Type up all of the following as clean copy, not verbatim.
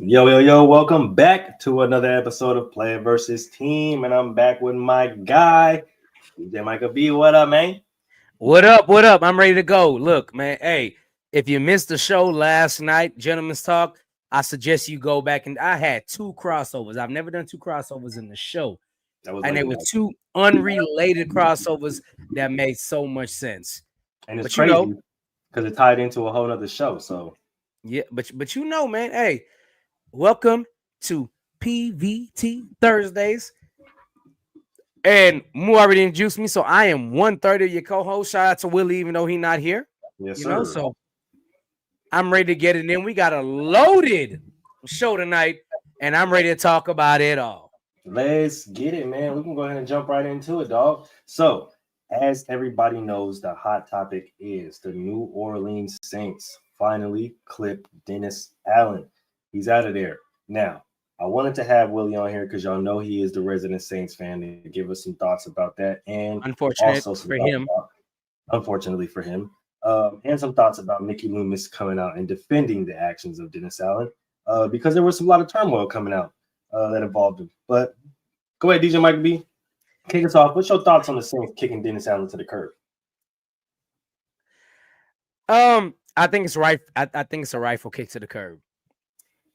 Yo, welcome back to another episode of Player versus Team. And I'm back with my guy, DJ Michael B. What up, man? What up? What up? I'm ready to go. Look, man. Hey, if you missed the show last night, Gentlemen's Talk, I suggest you go back and I had two crossovers. I've never done two crossovers in the show. That was And like they were two unrelated crossovers that made so much sense. and it's But crazy because it tied into a whole nother show. So yeah, but man, hey, welcome to PVT Thursdays. And Moo already introduced me, so I am 1/3 of your co-host. Shout out to Willie, even though he's not here. yes, You know, sir. so I'm ready to get it in. We got a loaded show tonight, and I'm ready to talk about it all. Let's get it, man. We can go ahead and jump right into it, dog. So, as everybody knows, the hot topic is the New Orleans Saints finally clipped Dennis Allen. He's out of there. Now, I wanted to have Willie on here because y'all know he is the resident Saints fan to give us some thoughts about that. And Unfortunate also some for thoughts him. unfortunately for him, and some thoughts about Mickey Loomis coming out and defending the actions of Dennis Allen because there was a lot of turmoil coming out that involved him. But go ahead, DJ Mike B. Kick us off. What's your thoughts on the Saints kicking Dennis Allen to the curb? I think it's right. I think it's a rifle kick to the curb.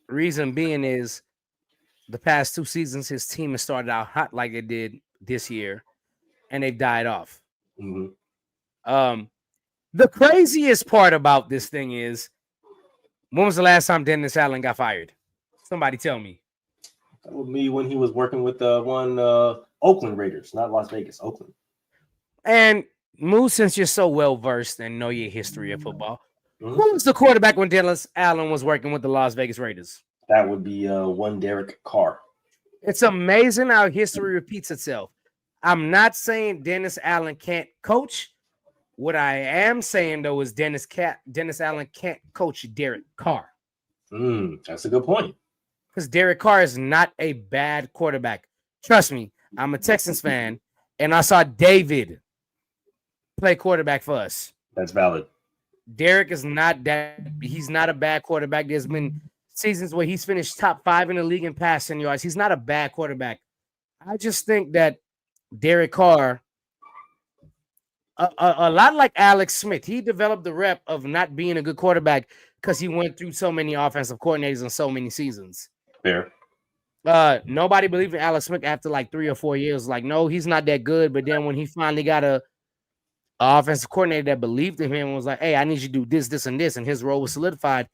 Reason being is the past 2 seasons, his team has started out hot like it did this year, and they've died off. Mm-hmm. The craziest part about this thing is, when was the last time Dennis Allen got fired? Somebody tell me. That was me when he was working with the Oakland Raiders, not Las Vegas, Oakland. And Moo, since you're so well versed and know your history of football, who was the quarterback when Dennis Allen was working with the Las Vegas Raiders? That would be one Derek Carr. It's amazing how history repeats itself. I'm not saying Dennis Allen can't coach. What I am saying, though, is Dennis Allen can't coach Derek Carr. That's a good point. Because Derek Carr is not a bad quarterback. Trust me, I'm a Texans fan, and I saw David play quarterback for us. That's valid. Derek is not that. He's not a bad quarterback. There's been seasons where he's finished top 5 in the league in passing yards. He's not a bad quarterback. I just think that Derek Carr, a lot like Alex Smith, he developed the rep of not being a good quarterback because he went through so many offensive coordinators in so many seasons. Fair. Nobody believed in Alex Smith after like 3 or 4 years. Like, no, he's not that good. But then when he finally got a offensive coordinator that believed in him and was like, hey, I need you to do this, this, and this, and his role was solidified,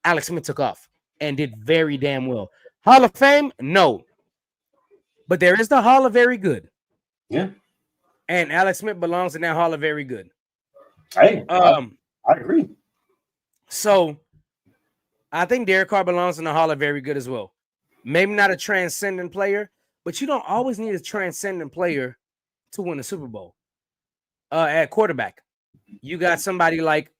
Alex Smith took off and did very damn well. Hall of Fame? No. But there is the Hall of Very Good. Yeah. And Alex Smith belongs in that Hall of Very Good. Hey, I agree. So I think Derek Carr belongs in the Hall of Very Good as well. Maybe not a transcendent player, but you don't always need a transcendent player to win a Super Bowl. At quarterback, you got somebody like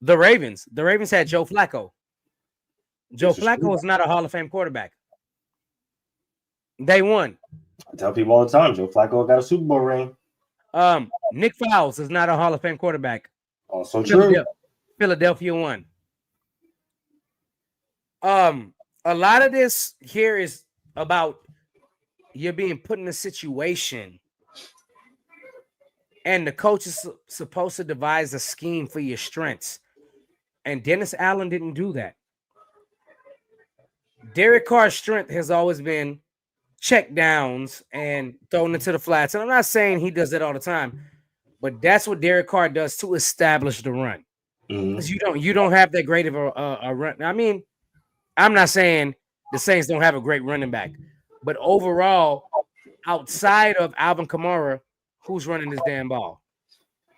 the Ravens. The Ravens had Joe Flacco. Joe Flacco is not a Hall of Fame quarterback. They won. I tell people all the time, Joe Flacco got a Super Bowl ring. Nick Foles is not a Hall of Fame quarterback. Also true. Philadelphia won. A lot of this here is about you're being put in a situation and the coach is supposed to devise a scheme for your strengths. And Dennis Allen didn't do that. Derek Carr's strength has always been check downs and thrown into the flats. And I'm not saying he does that all the time, but that's what Derek Carr does to establish the run. Because you don't have that great of a run. I mean, I'm not saying the Saints don't have a great running back, but overall, outside of Alvin Kamara, who's running this damn ball?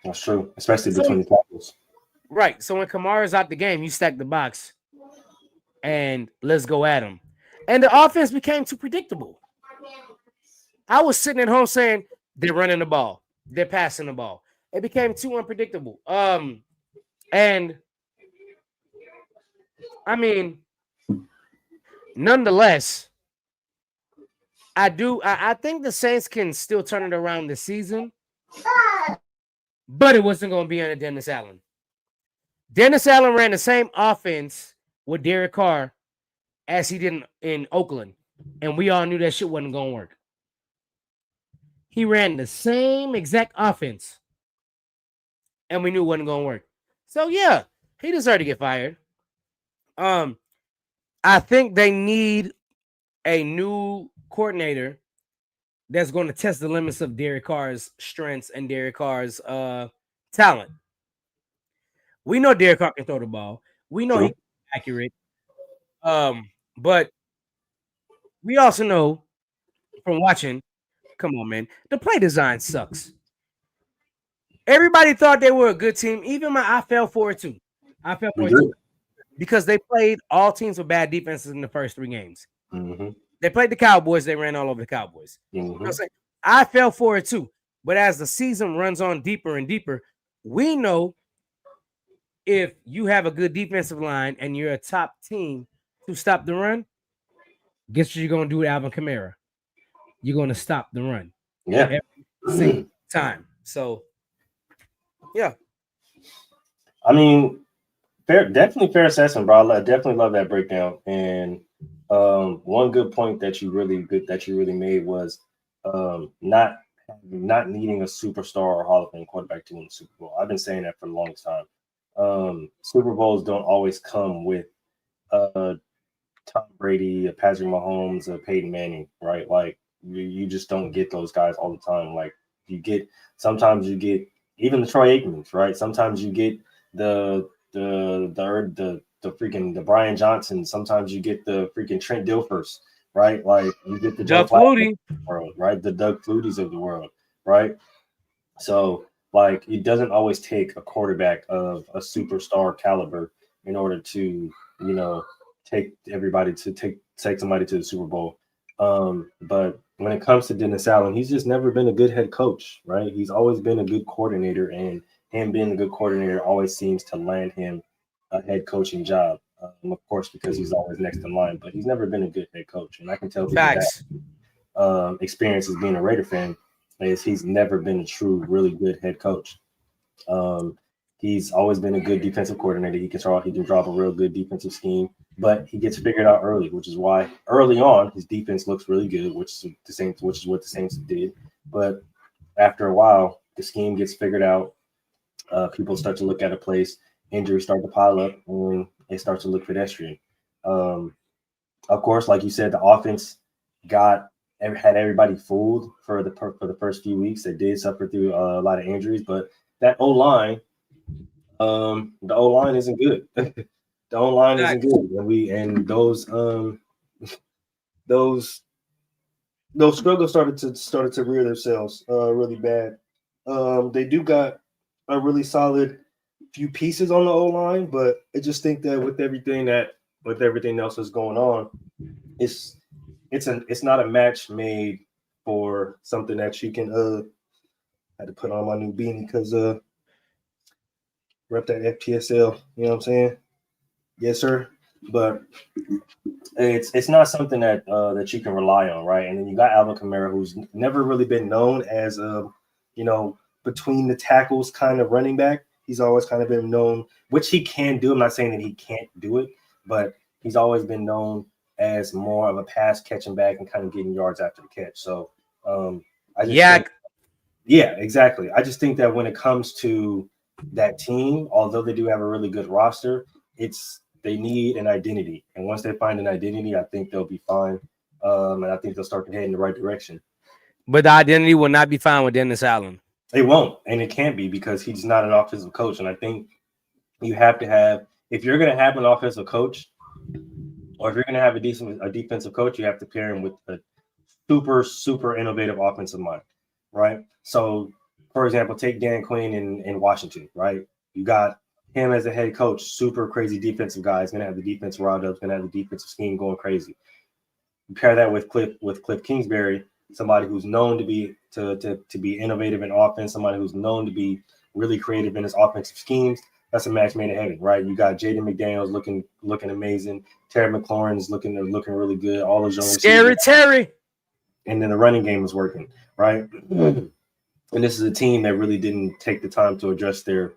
That's true, especially between the tackles. Right. So when Kamara's out the game, you stack the box and let's go at him. And the offense became too predictable. I was sitting at home saying they're running the ball, they're passing the ball. It became too unpredictable. And I mean, nonetheless, I think the Saints can still turn it around this season, but it wasn't going to be under Dennis Allen. Dennis Allen ran the same offense with Derek Carr as he did in Oakland, and we all knew that shit wasn't going to work. He ran the same exact offense, and we knew it wasn't going to work. So, yeah, he deserved to get fired. I think they need a new coordinator that's going to test the limits of Derek Carr's strengths and Derek Carr's talent. We know Derek Carr can throw the ball. We know he's accurate. But we also know from watching, come on, man, the play design sucks. Everybody thought they were a good team. Even I fell for it too. I fell for it too. Because they played all teams with bad defenses in the first 3 games. Mm-hmm. They played the Cowboys. They ran all over the Cowboys. Mm-hmm. I fell for it too. But as the season runs on deeper and deeper, we know if you have a good defensive line and you're a top team to stop the run, guess what you're going to do with Alvin Kamara? You're going to stop the run. Yeah. Every single time. So, yeah. I mean, definitely fair assessment, bro. I definitely love that breakdown. And one good point that you really made was not needing a superstar or Hall of Fame quarterback to win the Super Bowl. I've been saying that for the longest time. Super Bowls don't always come with Tom Brady, a Patrick Mahomes, a Peyton Manning, right? Like you just don't get those guys all the time. Like sometimes you get even the Troy Aikmans, right? Sometimes you get the freaking the Brian Johnson. Sometimes you get the freaking Trent Dilfers, right? Like you get the Doug Flutie world, right? The Doug Fluties of the world, right? So like it doesn't always take a quarterback of a superstar caliber in order to, take somebody to the Super Bowl. But when it comes to Dennis Allen, he's just never been a good head coach, right? He's always been a good coordinator, and him being a good coordinator always seems to land him a head coaching job. Of course, because he's always next in line, but he's never been a good head coach. And I can tell people that experience as being a Raider fan is he's never been a true, really good head coach. He's always been a good defensive coordinator. He can drop a real good defensive scheme, but he gets figured out early, which is why early on his defense looks really good, which is what the Saints did. But after a while, the scheme gets figured out. People start to look at a place, injuries start to pile up, and it starts to look pedestrian. Of course, like you said, the offense had everybody fooled for the first few weeks. They did suffer through a lot of injuries, but that O-line, the O-line isn't good. The O-line isn't good, and those struggles started to rear themselves really bad. They do got a really solid few pieces on the O-line, but I just think that with everything else that's going on, it's not a match made for something that you can I had to put on my new beanie because rep that FPSL, you know what I'm saying? Yes, sir. But it's not something that that you can rely on, right? And then you got Alvin Kamara, who's never really been known as between the tackles kind of running back. He's always kind of been known, which he can do. I'm not saying that he can't do it, but he's always been known as more of a pass catching back and kind of getting yards after the catch. So yeah, exactly. I just think that when it comes to that team, although they do have a really good roster, they need an identity. And once they find an identity, I think they'll be fine. And I think they'll start to head in the right direction. But the identity will not be fine with Dennis Allen. It won't, and it can't be because he's not an offensive coach. And I think you have to have, if you're going to have an offensive coach, or if you're going to have a defensive coach, you have to pair him with a super, super innovative offensive mind, right? So, for example, take Dan Quinn in Washington, right? You got him as a head coach, super crazy defensive guy. He's going to have the defense riled up, going to have the defensive scheme going crazy. You pair that with Cliff Kingsbury, somebody who's known to be innovative in offense, somebody who's known to be really creative in his offensive schemes. That's a match made in heaven, right? You got Jaden McDaniels looking amazing. Terry McLaurin's looking really good. All those young scary Terry. And then the running game is working, right? And this is a team that really didn't take the time to address their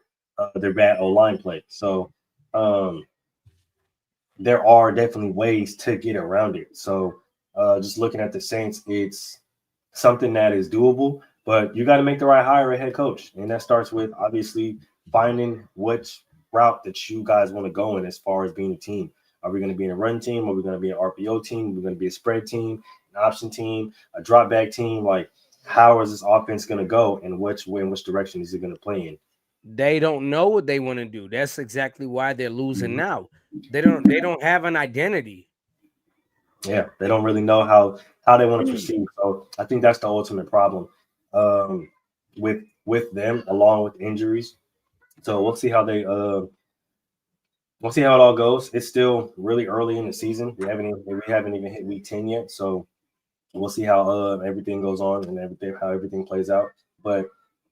bad O-line play. So there are definitely ways to get around it. So just looking at the Saints, it's something that is doable, but you got to make the right hire at head coach. And that starts with obviously finding which route that you guys want to go in as far as being a team. Are we going to be in a run team? Are we going to be an RPO team? Are we going to be a spread team, an option team, a drop back team? Like, how is this offense going to go, and which direction is it going to play in? They don't know what they want to do. That's exactly why they're losing now. They don't have an identity. Yeah, they don't really know how they want to proceed. So I think that's the ultimate problem with them, along with injuries. So we'll see how they we'll see how it all goes. It's still really early in the season. We haven't even hit week 10 yet. So we'll see how everything goes on and how everything plays out. But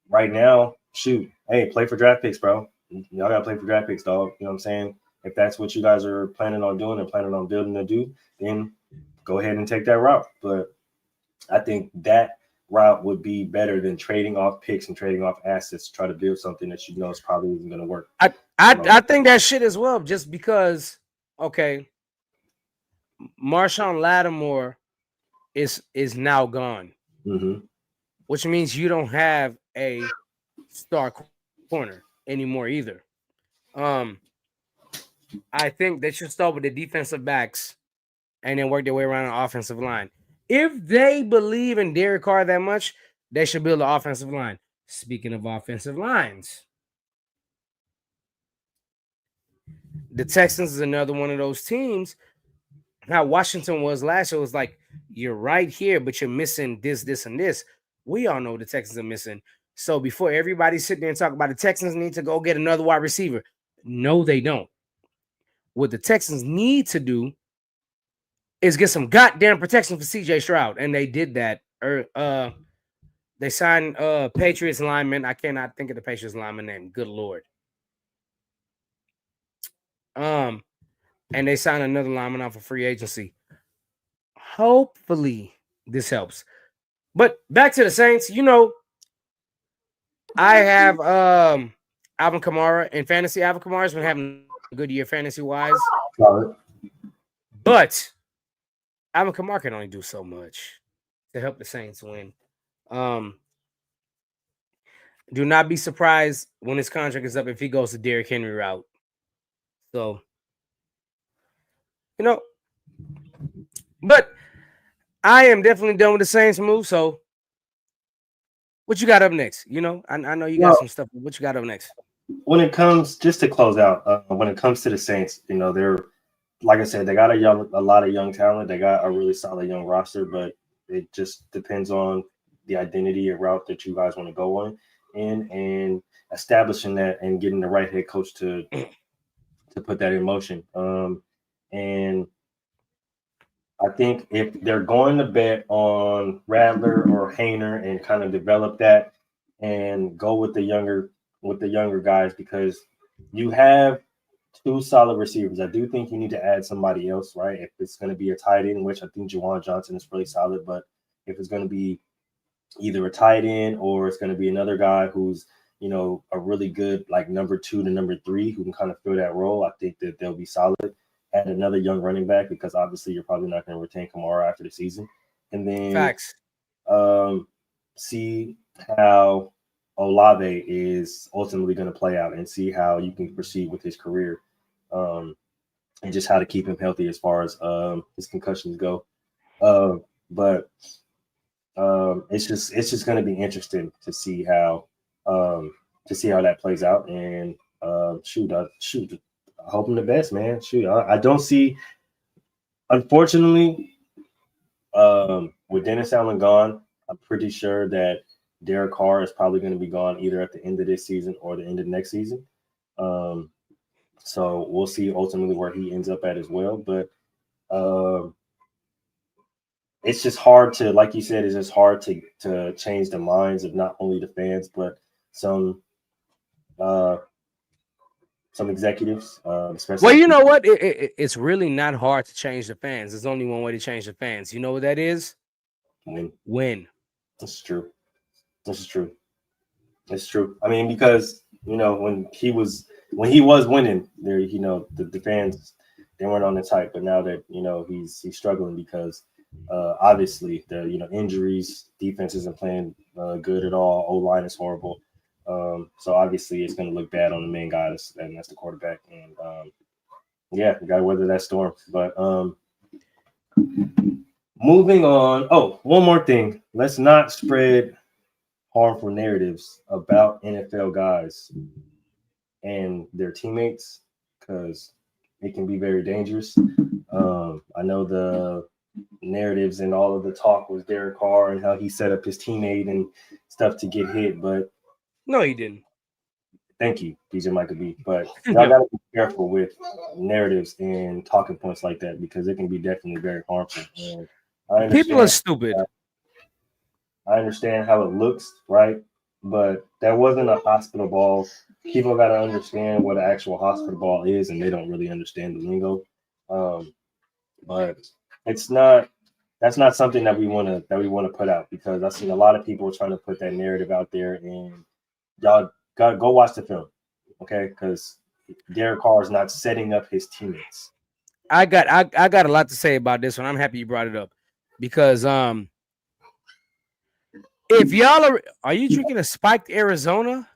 right now, shoot, hey, play for draft picks, bro. Y'all gotta play for draft picks, dog. You know what I'm saying? If that's what you guys are planning on doing and planning on building to do, then go ahead and take that route. But I think that route would be better than trading off picks and trading off assets to try to build something that you know is probably isn't going to work. I think that shit as well, just because, okay, Marshawn Lattimore is now gone, which means you don't have a star corner anymore either. I think they should start with the defensive backs and then work their way around the offensive line. If they believe in Derek Carr that much, they should build an offensive line. Speaking of offensive lines, the Texans is another one of those teams. Now, Washington was last year. It was like, you're right here, but you're missing this, this, and this. We all know the Texans are missing. So before everybody sit there and talk about the Texans need to go get another wide receiver, no, they don't. What the Texans need to do is get some goddamn protection for CJ Stroud, and they did that. They signed Patriots lineman. I cannot think of the Patriots lineman name. Good Lord. And they signed another lineman off of free agency. Hopefully this helps. But back to the Saints, you know, I have Alvin Kamara in fantasy. Alvin Kamara's been having a good year fantasy-wise. But Alvin Kamara can only do so much to help the Saints win. Do not be surprised when his contract is up if he goes the Derrick Henry route. So, you know, but I am definitely done with the Saints move. So, what you got up next? You know, I know you got some stuff. What you got up next? When it comes, just to close out, when it comes to the Saints, you know, they're, like I said, they got a lot of young talent. They got a really solid young roster, but it just depends on the identity and route that you guys want to go on and establishing that and getting the right head coach to put that in motion. And I think if they're going to bet on Rattler or Haener and kind of develop that and go with the younger guys, because you have two solid receivers. I do think you need to add somebody else, right? If it's going to be a tight end, which I think Juwan Johnson is really solid, but if it's going to be either a tight end or it's going to be another guy who's, you know, a really good like number 2 to number 3 who can kind of fill that role, I think that they'll be solid. Add another young running back, because obviously you're probably not going to retain Kamara after the season. And then Facts. See how Olave is ultimately going to play out and see how you can proceed with his career, and just how to keep him healthy as far as his concussions go. But it's just going to be interesting to see how that plays out. And shoot, I hope him the best, man. Shoot, I don't see, unfortunately, with Dennis Allen gone, I'm pretty sure that Derek Carr is probably going to be gone either at the end of this season or the end of next season. So we'll see ultimately where he ends up at as well. But it's just hard to, like you said, it's just hard to change the minds of not only the fans, but some executives, especially. Well, you know what? It's really not hard to change the fans. There's only one way to change the fans. You know what that is? Win. This is true. It's true. I mean, because, you know, when he was winning, there, you know, the fans, on the type. But now that he's struggling because obviously the injuries, defense isn't playing good at all. O-line is horrible. So obviously it's going to look bad on the main guy, and that's the quarterback. And yeah, we got to weather that storm. But moving on. Oh, one more thing. Let's not spread harmful narratives about NFL guys and their teammates, because it can be very dangerous. I know the narratives and all of the talk was Derek Carr and how he set up his teammate and stuff to get hit, but no, he didn't. Thank you, DJ Michael B. But y'all gotta be careful with narratives and talking points like that, because it can be definitely very harmful. And people are stupid. I understand how it looks, right? But that wasn't a hospital ball. People got to understand what an actual hospital ball is, and they don't really understand the lingo. But that's not something that we want to put out, because I've seen a lot of people trying to put that narrative out there, and y'all got to go watch the film, okay? Because Derek Carr is not setting up his teammates. I got a lot to say about this one. I'm happy you brought it up, because if y'all are you drinking a spiked Arizona?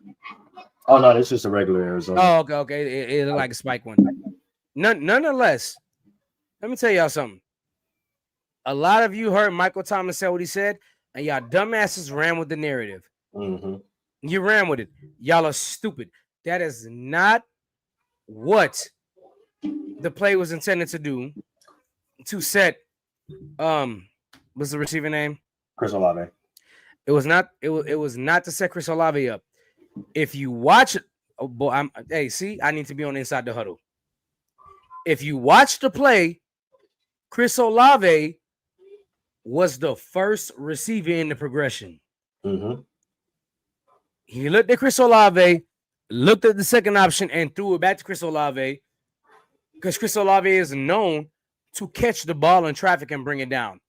Oh no, it's just a regular Arizona. Oh, okay. It looked like a spiked one. Nonetheless, let me tell y'all something. A lot of you heard Michael Thomas say what he said, and y'all dumbasses ran with the narrative. Mm-hmm. You ran with it. Y'all are stupid. That is not what the play was intended to do. To set, what's the receiver name? Chris Olave. It was not. It was not to set Chris Olave up. If you watch, oh boy, I need to be on Inside the Huddle. If you watch the play, Chris Olave was the first receiver in the progression. Mm-hmm. He looked at Chris Olave, looked at the second option, and threw it back to Chris Olave, because Chris Olave is known to catch the ball in traffic and bring it down.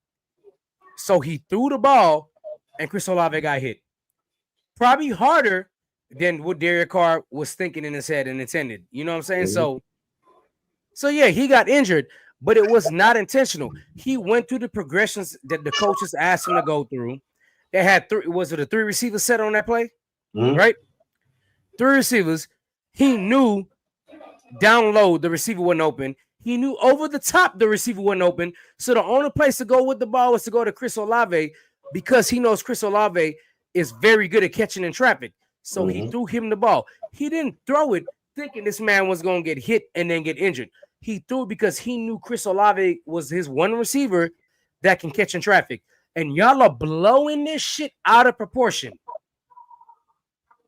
So he threw the ball, and Chris Olave got hit. Probably harder than what Derek Carr was thinking in his head and intended. You know what I'm saying? Mm-hmm. So yeah, he got injured, but it was not intentional. He went through the progressions that the coaches asked him to go through. They had was it a 3 receiver set on that play? Mm-hmm. Right? 3 receivers. He knew down low the receiver wasn't open. He knew over the top the receiver wasn't open. So the only place to go with the ball was to go to Chris Olave, because he knows Chris Olave is very good at catching in traffic. So mm-hmm. he threw him the ball. He didn't throw it thinking this man was going to get hit and then get injured. He threw it because he knew Chris Olave was his one receiver that can catch in traffic. And y'all are blowing this shit out of proportion.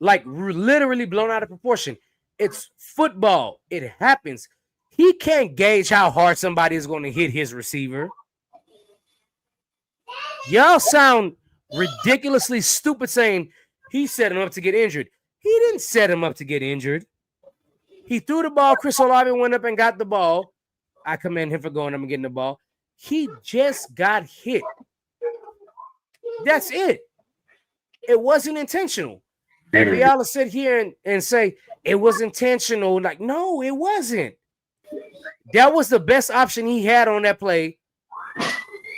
Like literally blown out of proportion. It's football. It happens. He can't gauge how hard somebody is going to hit his receiver. Y'all sound ridiculously stupid saying he set him up to get injured. He didn't set him up to get injured. He threw the ball. Chris Olave went up and got the ball. I commend him for going up and getting the ball. He just got hit. That's it. It wasn't intentional. If y'all sit here and say it was intentional, like, no, it wasn't. That was the best option he had on that play,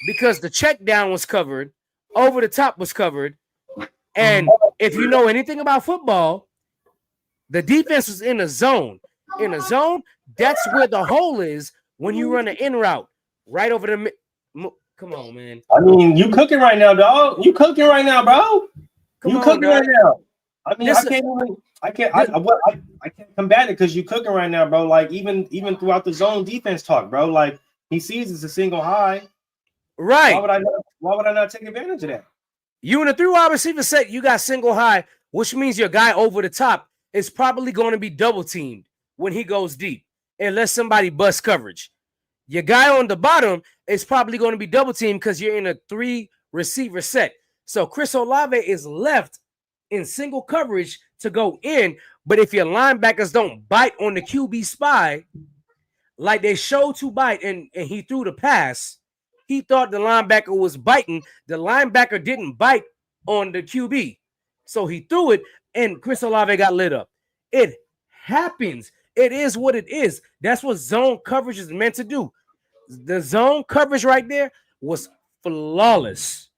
because the check down was covered, over the top was covered. And if you know anything about football, the defense was in a zone. In a zone, that's where the hole is when you run an in route right over the. Come on, man. I mean, you cooking right now, dog. You cooking right now, bro. You cooking right now. I mean, I can't combat it because you cooking right now, bro. Like even throughout the zone defense talk, bro. Like he sees it's a single high. Right. Why would I not take advantage of that? You in a 3-wide receiver set, you got single high, which means your guy over the top is probably going to be double teamed when he goes deep, unless somebody busts coverage. Your guy on the bottom is probably going to be double teamed because you're in a 3 receiver set. So Chris Olave is left in single coverage to go in, but if your linebackers don't bite on the QB spy, like they showed to bite, and he threw the pass, he thought the linebacker was biting. The linebacker didn't bite on the QB. So he threw it, and Chris Olave got lit up. It happens. It is what it is. That's what zone coverage is meant to do. The zone coverage right there was flawless.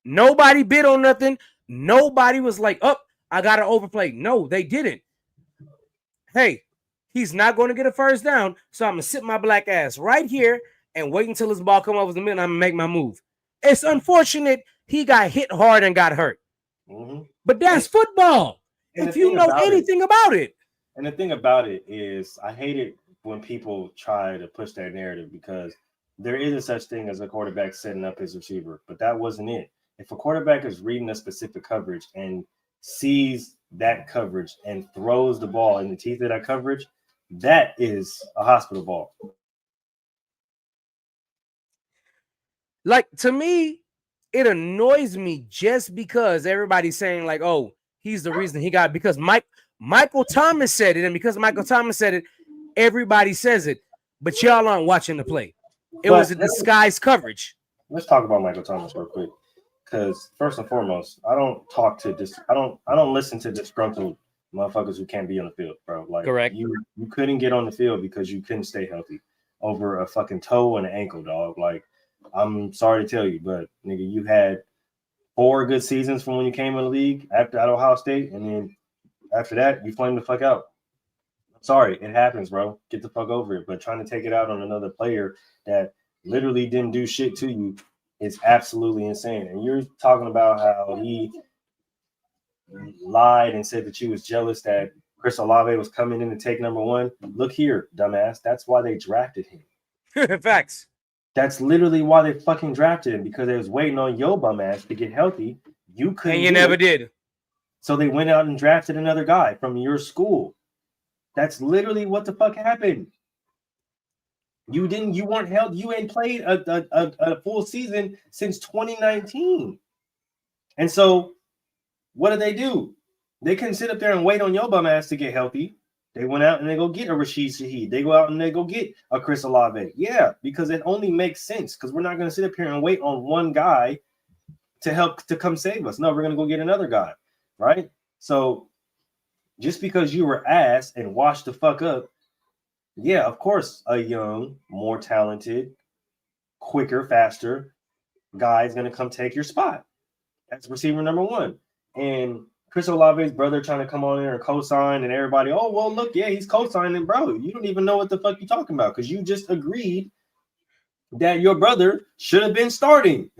Nobody bid on nothing. Nobody was like, oh, I got to overplay. No, they didn't. Hey, he's not going to get a first down, so I'm going to sit my black ass right here and wait until his ball come over the middle and I'm going to make my move. It's unfortunate he got hit hard and got hurt. Mm-hmm. But that's football. If you know anything about it. And the thing about it is, I hate it when people try to push that narrative because there is a such thing as a quarterback setting up his receiver, but that wasn't it. If a quarterback is reading a specific coverage and sees that coverage and throws the ball in the teeth of that coverage, that is a hospital ball. Like, to me, it annoys me just because everybody's saying, like, oh, he's the reason he got, because Michael Thomas said it, and because Michael Thomas said it, everybody says it, but y'all aren't watching the play. It was a disguised coverage. Let's talk about Michael Thomas real quick, because first and foremost, I don't listen to disgruntled motherfuckers who can't be on the field, bro. Like, correct. You couldn't get on the field because you couldn't stay healthy over a fucking toe and an ankle, dog. Like, I'm sorry to tell you, but nigga, you had 4 good seasons from when you came in the league after at Ohio State, and then after that, you flamed the fuck out. I'm sorry, it happens, bro. Get the fuck over it. But trying to take it out on another player that literally didn't do shit to you is absolutely insane. And you're talking about how he lied and said that you was jealous that Chris Olave was coming in to take number 1. Look here, dumbass. That's why they drafted him. Facts. That's literally why they fucking drafted him, because they was waiting on your bum ass to get healthy. You couldn't. And you never did. So they went out and drafted another guy from your school. That's literally what the fuck happened. You weren't held. You ain't played a full season since 2019. And so what did they do? They couldn't sit up there and wait on your bum ass to get healthy. They went out and they go get a Rashid Shaheed. They go out and they go get a Chris Olave. Yeah, because it only makes sense, because we're not going to sit up here and wait on one guy to come save us. No, we're going to go get another guy, right? So just because you were ass and washed the fuck up, yeah, of course, a young, more talented, quicker, faster guy is going to come take your spot. That's receiver number 1. And Chris Olave's brother trying to come on in and co-sign, and everybody, oh, well, look, yeah, he's co-signing, bro. You don't even know what the fuck you're talking about, because you just agreed that your brother should have been starting.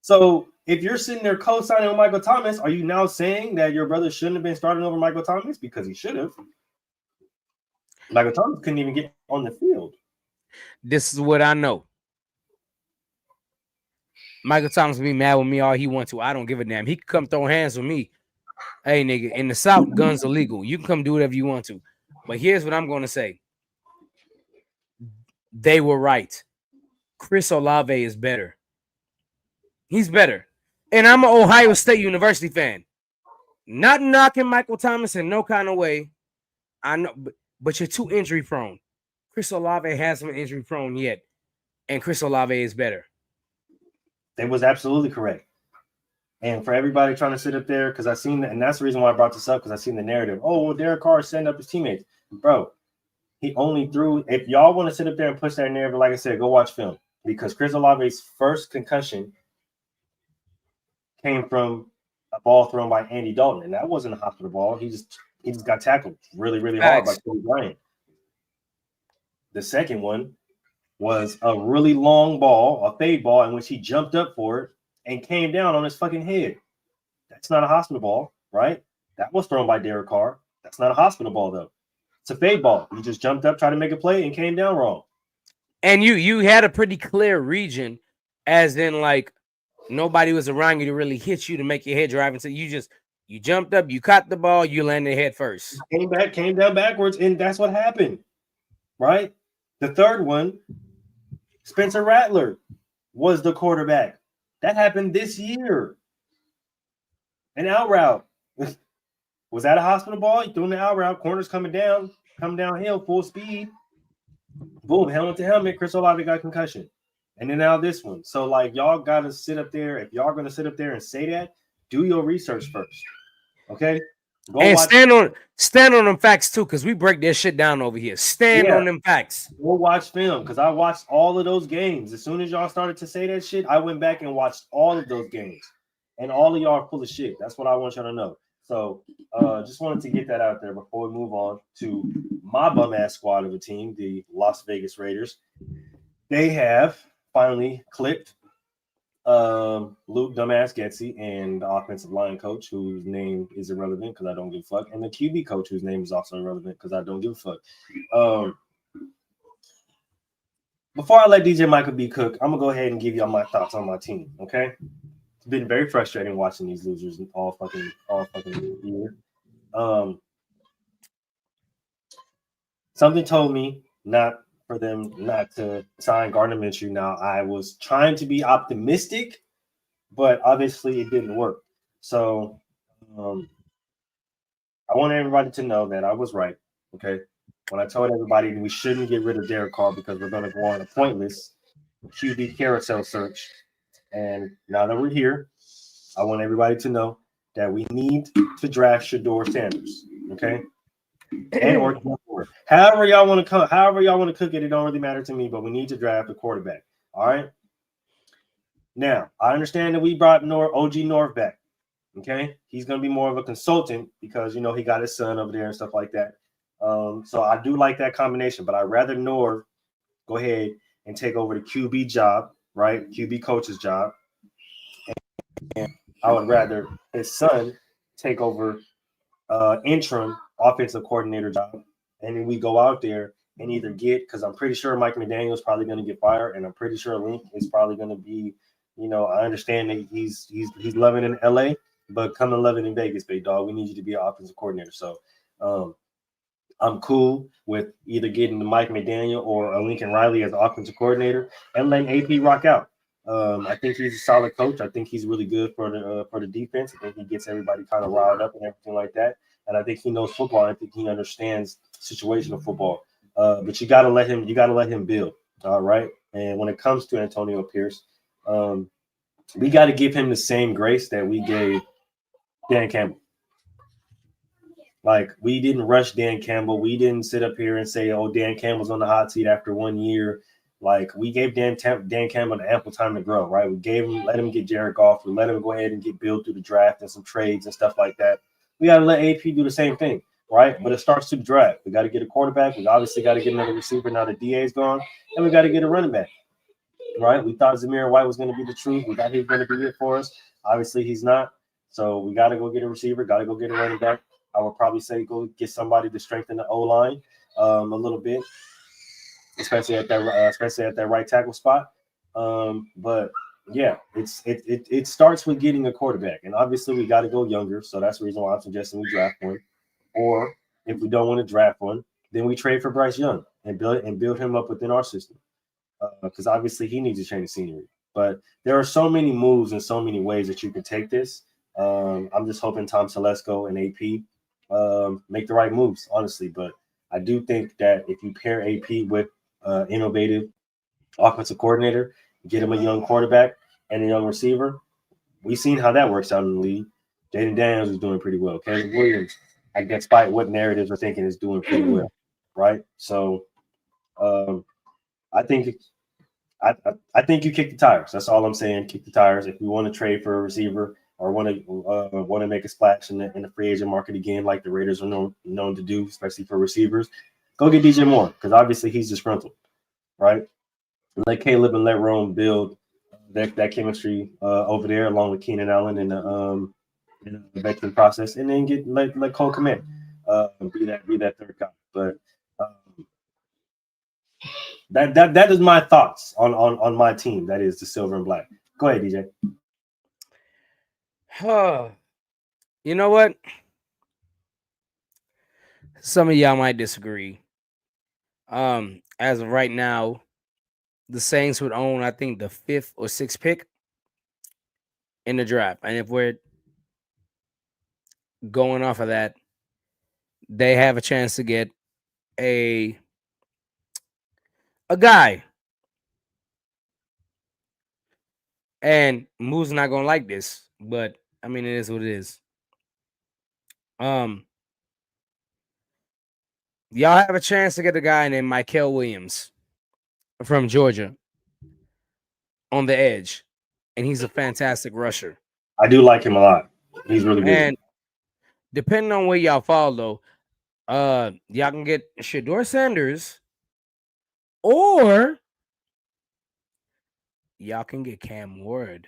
So if you're sitting there co-signing on Michael Thomas, are you now saying that your brother shouldn't have been starting over Michael Thomas? Because he should have. Michael Thomas couldn't even get on the field. This is what I know. Michael Thomas will be mad with me all he wants to. I don't give a damn. He can come throw hands with me. Hey, nigga, in the South, guns are legal. You can come do whatever you want to. But here's what I'm going to say. They were right. Chris Olave is better. He's better. And I'm an Ohio State University fan. Not knocking Michael Thomas in no kind of way. I know, but you're too injury prone. Chris Olave hasn't been injury prone yet. And Chris Olave is better. That was absolutely correct. And for everybody trying to sit up there, because I seen that, and that's the reason why I brought this up, because I seen the narrative. Oh, well, Derek Carr sent up his teammates. Bro, he only threw. If y'all want to sit up there and push that narrative, like I said, go watch film. Because Chris Olave's first concussion came from a ball thrown by Andy Dalton, and that wasn't a hospital ball. He just got tackled really, really hard by Kobe Bryant. The second one was a really long ball, a fade ball, in which he jumped up for it and came down on his fucking head. That's not a hospital ball, right? That was thrown by Derek Carr. That's not a hospital ball, though. It's a fade ball. He just jumped up, tried to make a play, and came down wrong. And you had a pretty clear region, as in, like, nobody was around you to really hit you to make your head drive. And so you jumped up, you caught the ball, you landed head first. Came down backwards, and that's what happened, right? The third one, Spencer Rattler was the quarterback. That happened this year. An out route. Was that a hospital ball? You threw in the out route, corners coming downhill, full speed. Boom, helmet to helmet. Chris Olave got concussion. And then now this one. So, like, y'all got to sit up there. If y'all going to sit up there and say that, do your research first. Okay? And stand on them facts too, because we break this shit down over here. Stand on them facts. Go watch film, because I watched all of those games. As soon as y'all started to say that shit, I went back and watched all of those games. And all of y'all are full of shit. That's what I want y'all to know. So just wanted to get that out there before we move on to my bum ass squad of a team, the Las Vegas Raiders. They have finally clipped Luke Dumbass Getsy and the offensive line coach, whose name is irrelevant because I don't give a fuck, and the QB coach, whose name is also irrelevant because I don't give a fuck. Before I let DJ Michael B cook, I'm gonna go ahead and give y'all my thoughts on my team. Okay, it's been very frustrating watching these losers all fucking year. Something told me not for them not to sign Gardner Minshew. Now, I was trying to be optimistic, but obviously it didn't work. So I want everybody to know that I was right, okay? When I told everybody we shouldn't get rid of Derek Carr because we're going to go on a pointless QB carousel search. And now that we're here, I want everybody to know that we need to draft Shedeur Sanders, okay? And or however y'all want to cook it, it don't really matter to me, but we need to draft a quarterback. All right. Now, I understand that we brought OG North back. Okay, he's gonna be more of a consultant because he got his son over there and stuff like that. So I do like that combination, but I'd rather North go ahead and take over the QB job, right? QB coach's job. And I would rather his son take over interim offensive coordinator job, and then we go out there and either get, because I'm pretty sure Mike McDaniel is probably going to get fired, and I'm pretty sure Link is probably going to be, I understand that he's loving in LA, but come and loving in Vegas, big dog. We need you to be an offensive coordinator. So I'm cool with either getting Mike McDaniel or a Lincoln Riley as offensive coordinator and letting AP rock out. I think he's a solid coach. I think he's really good for the defense. I think he gets everybody kind of riled up and everything like that. And I think he knows football. I think he understands situational football. But you got to let him build. All right. And when it comes to Antonio Pierce, we got to give him the same grace that we gave Dan Campbell. Like, we didn't rush Dan Campbell. We didn't sit up here and say, "Oh, Dan Campbell's on the hot seat after 1 year." Like, we gave Dan Campbell ample time to grow, right? We let him get Jared Goff. We let him go ahead and get built through the draft and some trades and stuff like that. We got to let AP do the same thing, right? But it starts to the draft. We got to get a quarterback. We obviously got to get another receiver now that DA's gone. And we got to get a running back, right? We thought Zamir White was going to be the truth. We thought he was going to be it for us. Obviously, he's not. So we got to go get a receiver, got to go get a running back. I would probably say go get somebody to strengthen the O-line a little bit, especially at that right tackle spot. But yeah, it starts with getting a quarterback, and obviously we got to go younger. So that's the reason why I'm suggesting we draft one. Or if we don't want to draft one, then we trade for Bryce Young and build him up within our system, because obviously he needs to change the scenery. But there are so many moves and so many ways that you can take this. I'm just hoping Tom Telesco and AP make the right moves, honestly. But I do think that if you pair AP with innovative offensive coordinator, get him a young quarterback and a young receiver, we've seen how that works out in the league. Jaden Daniels is doing pretty well. Caleb Williams, despite what narratives are thinking, is doing pretty well, right? So I think you kick the tires. That's all I'm saying. Kick the tires. If we want to trade for a receiver or want to make a splash in the free agent market again, like the Raiders are known to do, especially for receivers, go get DJ Moore, because obviously he's disgruntled, right? Let Caleb and let Rome build that chemistry over there, along with Keenan Allen in the veteran process, and then let Cole Kmet be that third guy. But that is my thoughts on my team. That is the Silver and Black. Go ahead, DJ. You know what? Some of y'all might disagree. As of right now, the Saints would own, I think, the 5th or 6th pick in the draft. And if we're going off of that, they have a chance to get a guy. And Moo's not going to like this, but I mean, it is what it is. Y'all have a chance to get a guy named Michael Williams from Georgia on the edge, and he's a fantastic rusher. I do like him a lot. He's really good. And depending on where y'all fall, though, y'all can get Shedeur Sanders, or y'all can get Cam Ward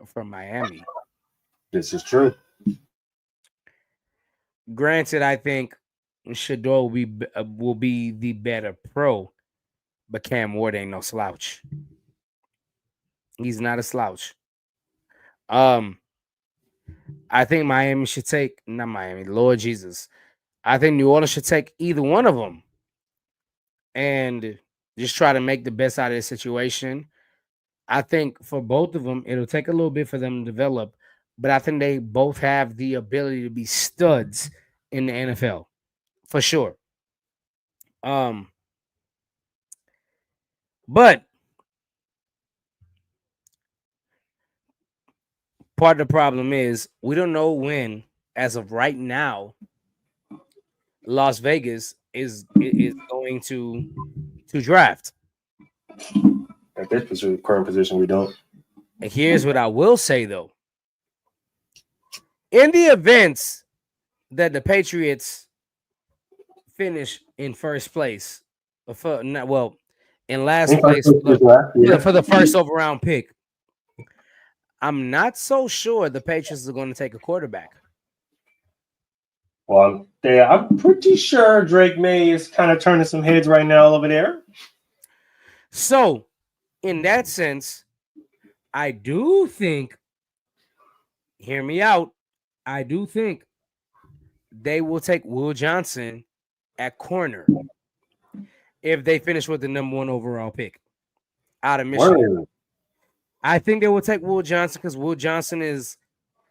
from Miami. This is true. Granted, I think Shedeur will be the better pro, but Cam Ward ain't no slouch. He's not a slouch. I think Miami should take, not Miami, Lord Jesus. I think New Orleans should take either one of them and just try to make the best out of the situation. I think for both of them, it'll take a little bit for them to develop, but I think they both have the ability to be studs in the NFL for sure. But part of the problem is we don't know when, as of right now, Las Vegas is going to draft. At this current position, we don't. And here's what I will say, though. In the events that the Patriots finish in first place, in last place for the first overall pick, I'm not so sure the Patriots are going to take a quarterback. Well, I'm pretty sure Drake May is kind of turning some heads right now over there. So, in that sense, I do think, hear me out, I do think they will take Will Johnson at corner if they finish with the number 1 overall pick out of Michigan. Word. I think they will take Will Johnson because Will Johnson is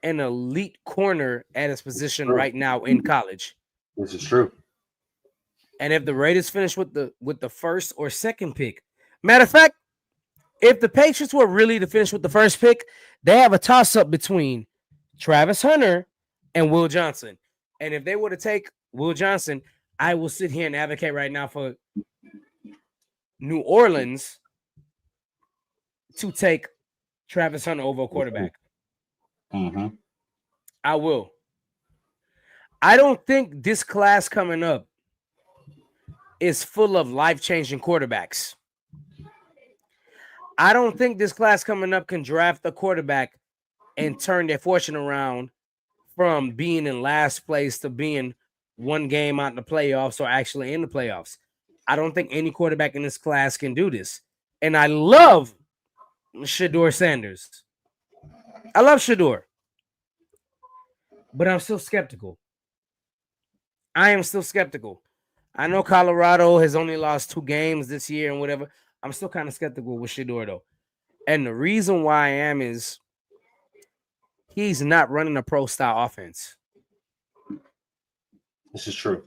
an elite corner at his position right now in college. This is true. And if the Raiders finish with the first or second pick, matter of fact, if the Patriots were really to finish with the first pick, they have a toss-up between Travis Hunter and Will Johnson. And if they were to take Will Johnson, I will sit here and advocate right now for New Orleans to take Travis Hunter over a quarterback. Mm-hmm. I will. I don't think this class coming up is full of life-changing quarterbacks. I don't think this class coming up can draft a quarterback and turn their fortune around from being in last place to being one game out in the playoffs or actually in the playoffs. I don't think any quarterback in this class can do this. And I love Shedeur Sanders. I love Shedeur. But I'm still skeptical. I am still skeptical. I know Colorado has only lost 2 games this year and whatever. I'm still kind of skeptical with Shedeur, though. And the reason why I am is he's not running a pro-style offense. This is true.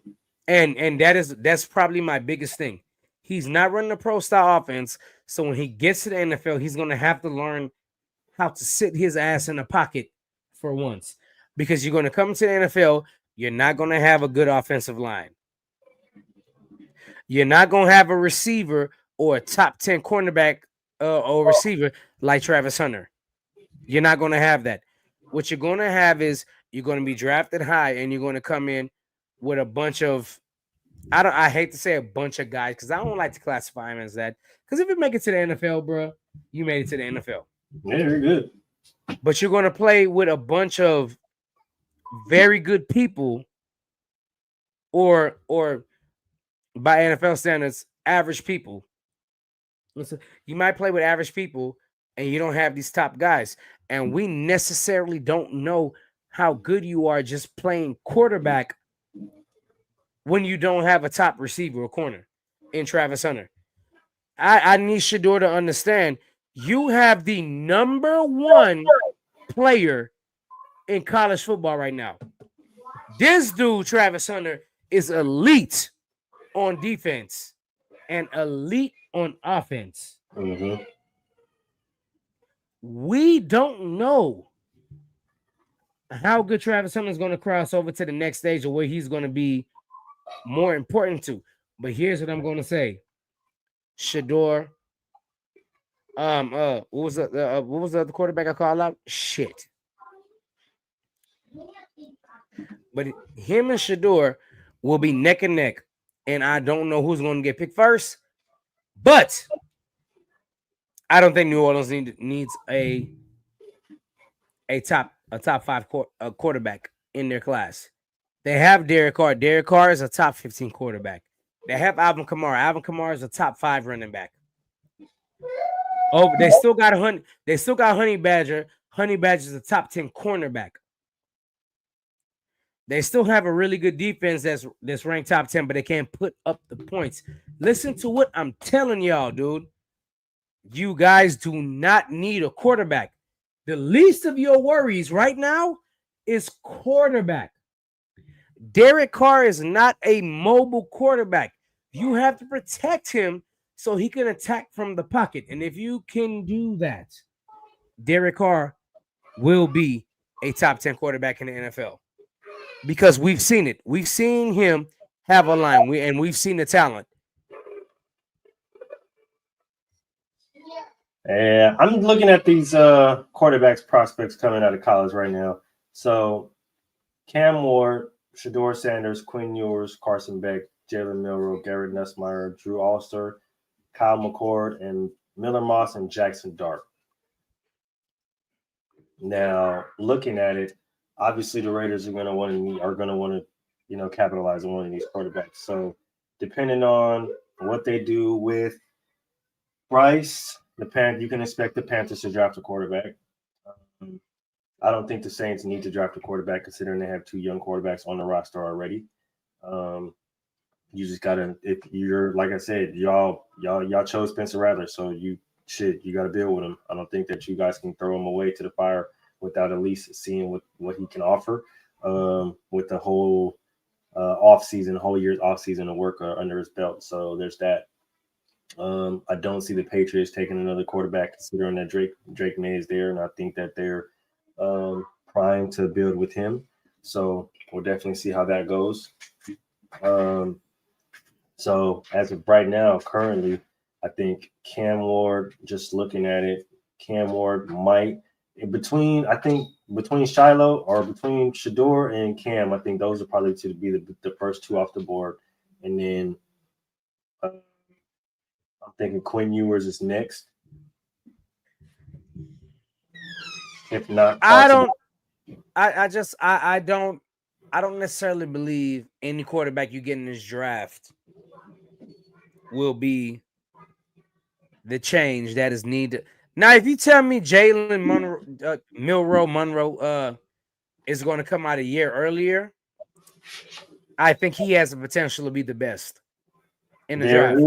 And that's probably my biggest thing. He's not running a pro-style offense, so when he gets to the NFL, he's going to have to learn how to sit his ass in a pocket for once. Because you're going to come to the NFL, you're not going to have a good offensive line. You're not going to have a receiver or a top 10 cornerback or receiver like Travis Hunter. You're not going to have that. What you're going to have is you're going to be drafted high and you're going to come in with a bunch of, I hate to say a bunch of guys because I don't like to classify them as that. Because if you make it to the NFL, bro, you made it to the NFL. Yeah, you're good. But you're going to play with a bunch of very good people or by NFL standards, average people. Listen, you might play with average people and you don't have these top guys. And we necessarily don't know how good you are just playing quarterback when you don't have a top receiver or corner in Travis Hunter. I need Shedeur to understand you have the number 1 player in college football right now. This dude, Travis Hunter, is elite on defense and elite on offense. Mm-hmm. We don't know how good Travis Hunter's going to cross over to the next stage, or where he's going to be more important to. But here's what I'm going to say: Shedeur. What was the other quarterback I called out? Shit. But him and Shedeur will be neck and neck, and I don't know who's going to get picked first. But I don't think New Orleans needs a top 5 quarterback in their class. They have Derek Carr. Derek Carr is a top 15 quarterback. They have Alvin Kamara. Alvin Kamara is a top 5 running back. Oh, they still got Honey Badger. Honey Badger is a top 10 cornerback. They still have a really good defense that's ranked top 10, but they can't put up the points. Listen to what I'm telling y'all, dude. You guys do not need a quarterback. The least of your worries right now is quarterback. Derek Carr is not a mobile quarterback. You have to protect him so he can attack from the pocket. And if you can do that, Derek Carr will be a top 10 quarterback in the NFL. Because we've seen it. We've seen him have a line, and we've seen the talent. And I'm looking at these quarterbacks prospects coming out of college right now. So Cam Ward, Shedeur Sanders, Quinn Ewers, Carson Beck, Jalen Milroe, Garrett Nussmeier, Drew Alster, Kyle McCord, and Miller Moss and Jackson Dart. Now, looking at it, obviously the Raiders are going to want to capitalize on one of these quarterbacks. So depending on what they do with Bryce, you can expect the Panthers to draft a quarterback. I don't think the Saints need to draft a quarterback considering they have 2 young quarterbacks on the roster already. You just gotta, if you're, like I said, y'all chose Spencer Rattler, so you got to deal with him. I don't think that you guys can throw him away to the fire without at least seeing what he can offer with the whole whole year's offseason of work under his belt. So there's that. I don't see the Patriots taking another quarterback considering that Drake May is there, and I think that they're primed to build with him. So we'll definitely see how that goes. So as of right now, currently, I think Cam Ward, just looking at it, Cam Ward might between Shiloh or between Shedeur and Cam, I think those are probably to be the first 2 off the board. And then I'm thinking Quinn Ewers is next. If not, I don't necessarily believe any quarterback you get in this draft will be the change that is needed. Now, if you tell me Jalen Monroe is going to come out a year earlier, I think he has the potential to be the best in the draft.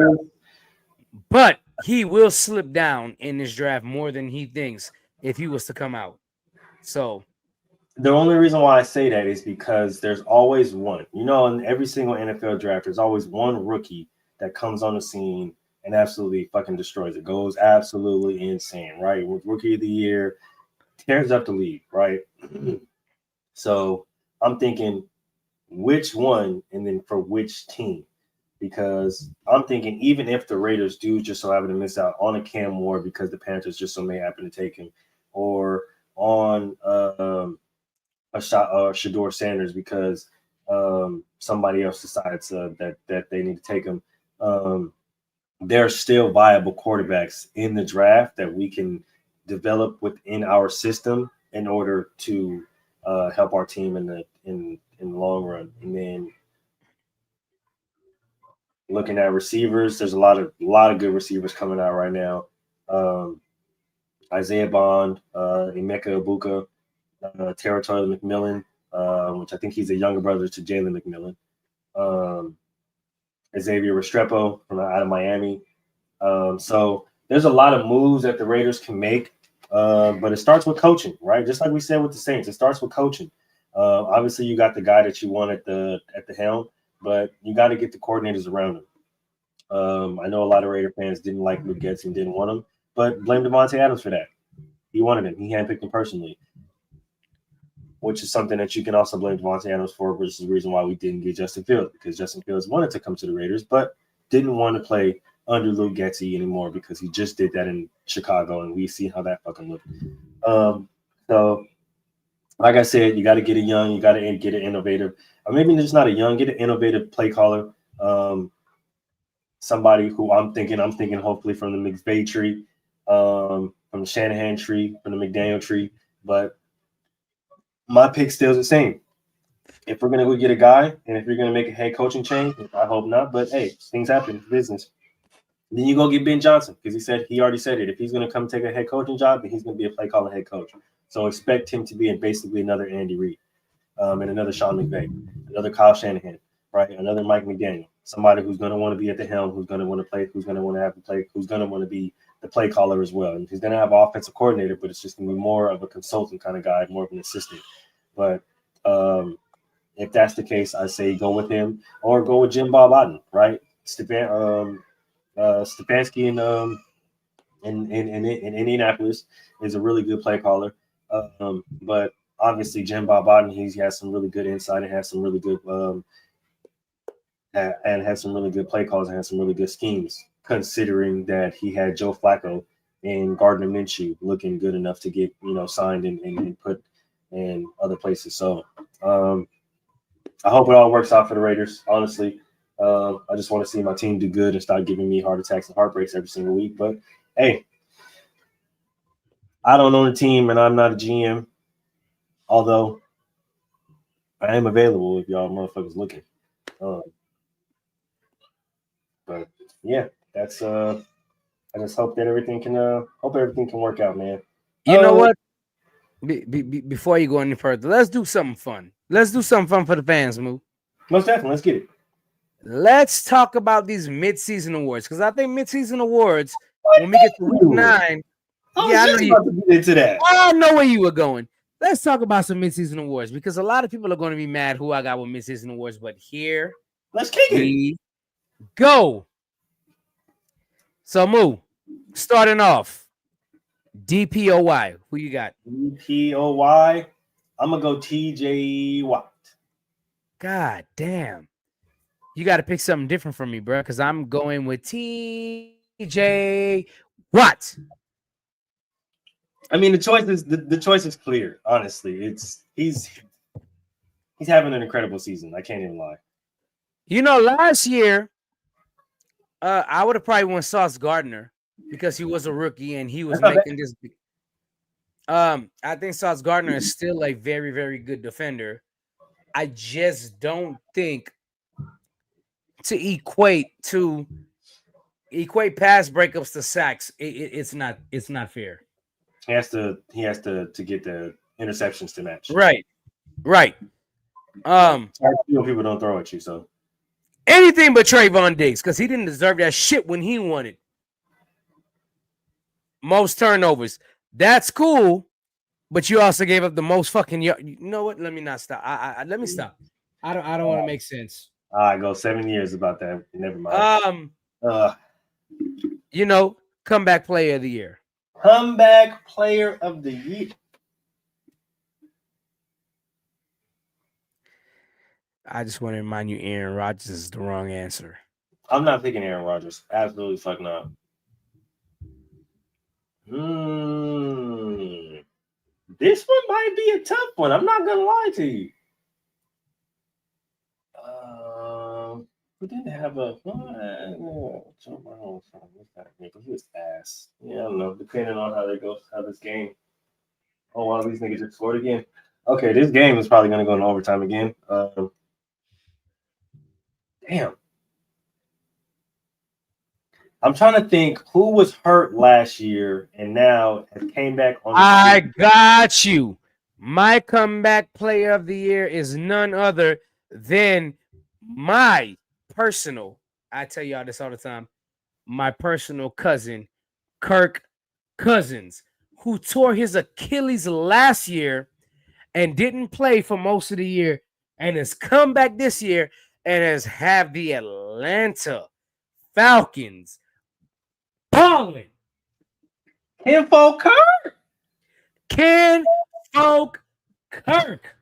But he will slip down in this draft more than he thinks if he was to come out. So the only reason why I say that is because there's always one. In every single NFL draft, there's always one rookie that comes on the scene and absolutely fucking destroys it. Goes absolutely insane, right? With Rookie of the Year, tears up the league, right? So I'm thinking which one and then for which team. Because I'm thinking even if the Raiders do just so happen to miss out on a Cam Ward because the Panthers just so may happen to take him, or on Shedeur Sanders because somebody else decides that they need to take him, there are still viable quarterbacks in the draft that we can develop within our system in order to help our team in the long run. And then looking at receivers, there's a lot of good receivers coming out right now. Isaiah Bond, Emeka Egbuka, Territory McMillan, which I think he's a younger brother to Jalen McMillan. Xavier Restrepo from out of Miami. So there's a lot of moves that the Raiders can make, but it starts with coaching, right? Just like we said with the Saints, it starts with coaching. Obviously, you got the guy that you want at the helm, but you got to get the coordinators around him. I know a lot of Raider fans didn't like Luke Getz and didn't want him, but blame Devontae Adams for that. He wanted him. He handpicked him personally. which is something that you can also blame Devontae Adams for, which is the reason why we didn't get Justin Fields, because Justin Fields wanted to come to the Raiders, but didn't want to play under Luke Getsy anymore because he just did that in Chicago, and we see how that fucking looked. So, like I said, you got to get a young, you got to get an innovative, or maybe just not a young, get an innovative play caller. Somebody who I'm thinking hopefully from the McVay tree, from the Shanahan tree, from the McDaniel tree. But my pick still the same. If we're gonna go get a guy, and if you're gonna make a head coaching change, I hope not. But hey, things happen, it's business. Then you go get Ben Johnson because he already said it. If he's gonna come take a head coaching job, then he's gonna be a play calling head coach. So expect him to be in basically another Andy Reid, and another Sean McVay, another Kyle Shanahan, right? Another Mike McDaniel. Somebody who's going to want to be at the helm, who's going to want to play, who's going to want to have to play, who's going to want to be the play caller as well. And he's going to have an offensive coordinator, but it's just going to be more of a consultant kind of guy, more of an assistant. But if that's the case, I say go with him or go with Jim Bob Otten, right? Stefanski in Indianapolis is a really good play caller. But obviously Jim Bob Otten, he has some really good insight and has some really good and has some really good play calls and has some really good schemes, considering that he had Joe Flacco and Gardner Minshew looking good enough to get, signed and put in other places. So I hope it all works out for the Raiders, honestly. I just want to see my team do good and start giving me heart attacks and heartbreaks every single week. But, hey, I don't own a team and I'm not a GM, although I am available if y'all motherfuckers looking. But yeah, that's I just hope that everything can work out, man. You know what? Before you go any further, let's do something fun. Let's do something fun for the fans, Moo. Most definitely, let's get it. Let's talk about these mid-season awards, because I think mid-season awards, when we get to week 9, I know where you were going. Let's talk about some mid-season awards, because a lot of people are going to be mad who I got with mid-season awards, but here let's kick it. Go. So, Moo, starting off, DPOY. Who you got? DPOY. I'm going to go TJ Watt. God damn. You got to pick something different from me, bro, because I'm going with TJ Watt. I mean, the choice is clear, honestly. He's having an incredible season. I can't even lie. Last year, I would have probably won Sauce Gardner because he was a rookie and he was making this. I think Sauce Gardner is still a very, very good defender. I just don't think to equate pass breakups to sacks. It's not fair. He has to get the interceptions to match. Right. People don't throw at you, so. Anything but Trayvon Diggs, because he didn't deserve that shit when he wanted. Most turnovers. That's cool, but you also gave up the most fucking. You know what? Let me not stop. Let me stop. I don't want to make sense. I go 7 years about that. Never mind. Comeback player of the year. Comeback player of the year. I just want to remind you, Aaron Rodgers is the wrong answer. I'm not picking Aaron Rodgers. Absolutely fuck not. This one might be a tough one. I'm not gonna lie to you. We didn't have a Joe Burrow. He was ass. Yeah, I don't know. Depending on how this game. Oh wow, these niggas just scored again. Okay, this game is probably gonna go in overtime again. Damn. I'm trying to think who was hurt last year and now has came back on. I got you. My comeback player of the year is none other than my personal, I tell y'all this all the time, my personal cousin, Kirk Cousins, who tore his Achilles last year and didn't play for most of the year and has come back this year and has have the Atlanta Falcons balling. Kinfolk Kirk. Kinfolk Kirk.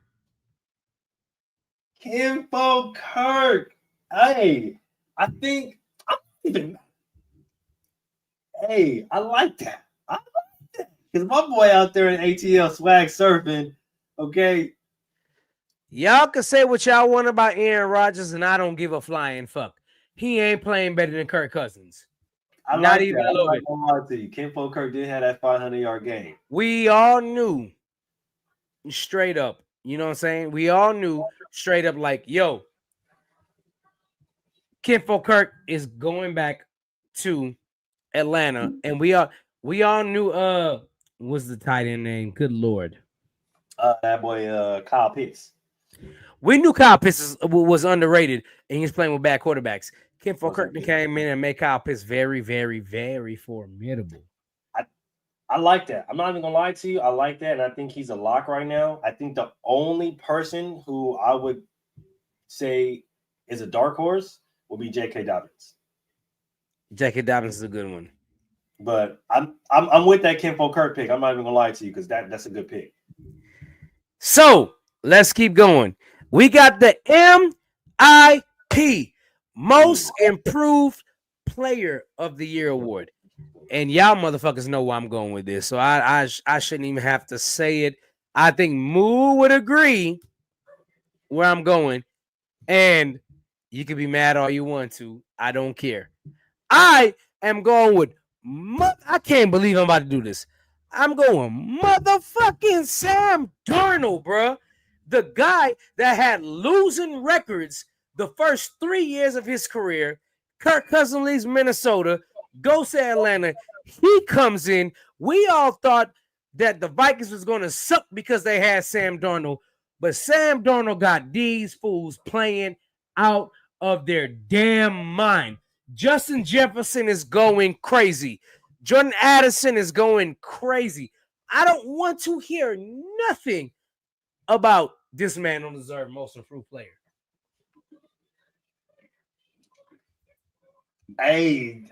Kimfo Kirk. Hey, I think I'm even. Hey, I like that. I like that because my boy out there in ATL swag surfing. Okay, Y'all can say what y'all want about Aaron Rodgers, and I don't give a flying fuck. He ain't playing better than Kirk Cousins. I Not like even that. a little I'm bit. not gonna lie to you. Kimfo Kirk did have that 500-yard game. We all knew straight up. You know what I'm saying? We all knew straight up, like, yo, Kimfo Kirk is going back to Atlanta, and we all knew what's the tight end name? Good Lord. That boy Kyle Pitts. We knew Kyle Pitts was underrated, and he's playing with bad quarterbacks. Kimfo Kirk came in and made Kyle Pitts very, very, very formidable. I like that. I'm not even gonna lie to you. I like that, and I think he's a lock right now. I think the only person who I would say is a dark horse will be J.K. Dobbins. J.K. Dobbins is a good one, but I'm with that Kimfo Kirk pick. I'm not even gonna lie to you because that's a good pick. So let's keep going. We got the MIP, Most Improved Player of the Year award. And y'all motherfuckers know where I'm going with this. So I shouldn't even have to say it. I think Moo would agree where I'm going. And you can be mad all you want to. I don't care. I am going with I can't believe I'm about to do this. I'm going motherfucking Sam Darnold, bro. The guy that had losing records the first 3 years of his career. Kirk Cousins leaves Minnesota, goes to Atlanta. He comes in. We all thought that the Vikings was going to suck because they had Sam Darnold. But Sam Darnold got these fools playing out of their damn mind. Justin Jefferson is going crazy. Jordan Addison is going crazy. I don't want to hear nothing about this man on deserve most improved player. Hey,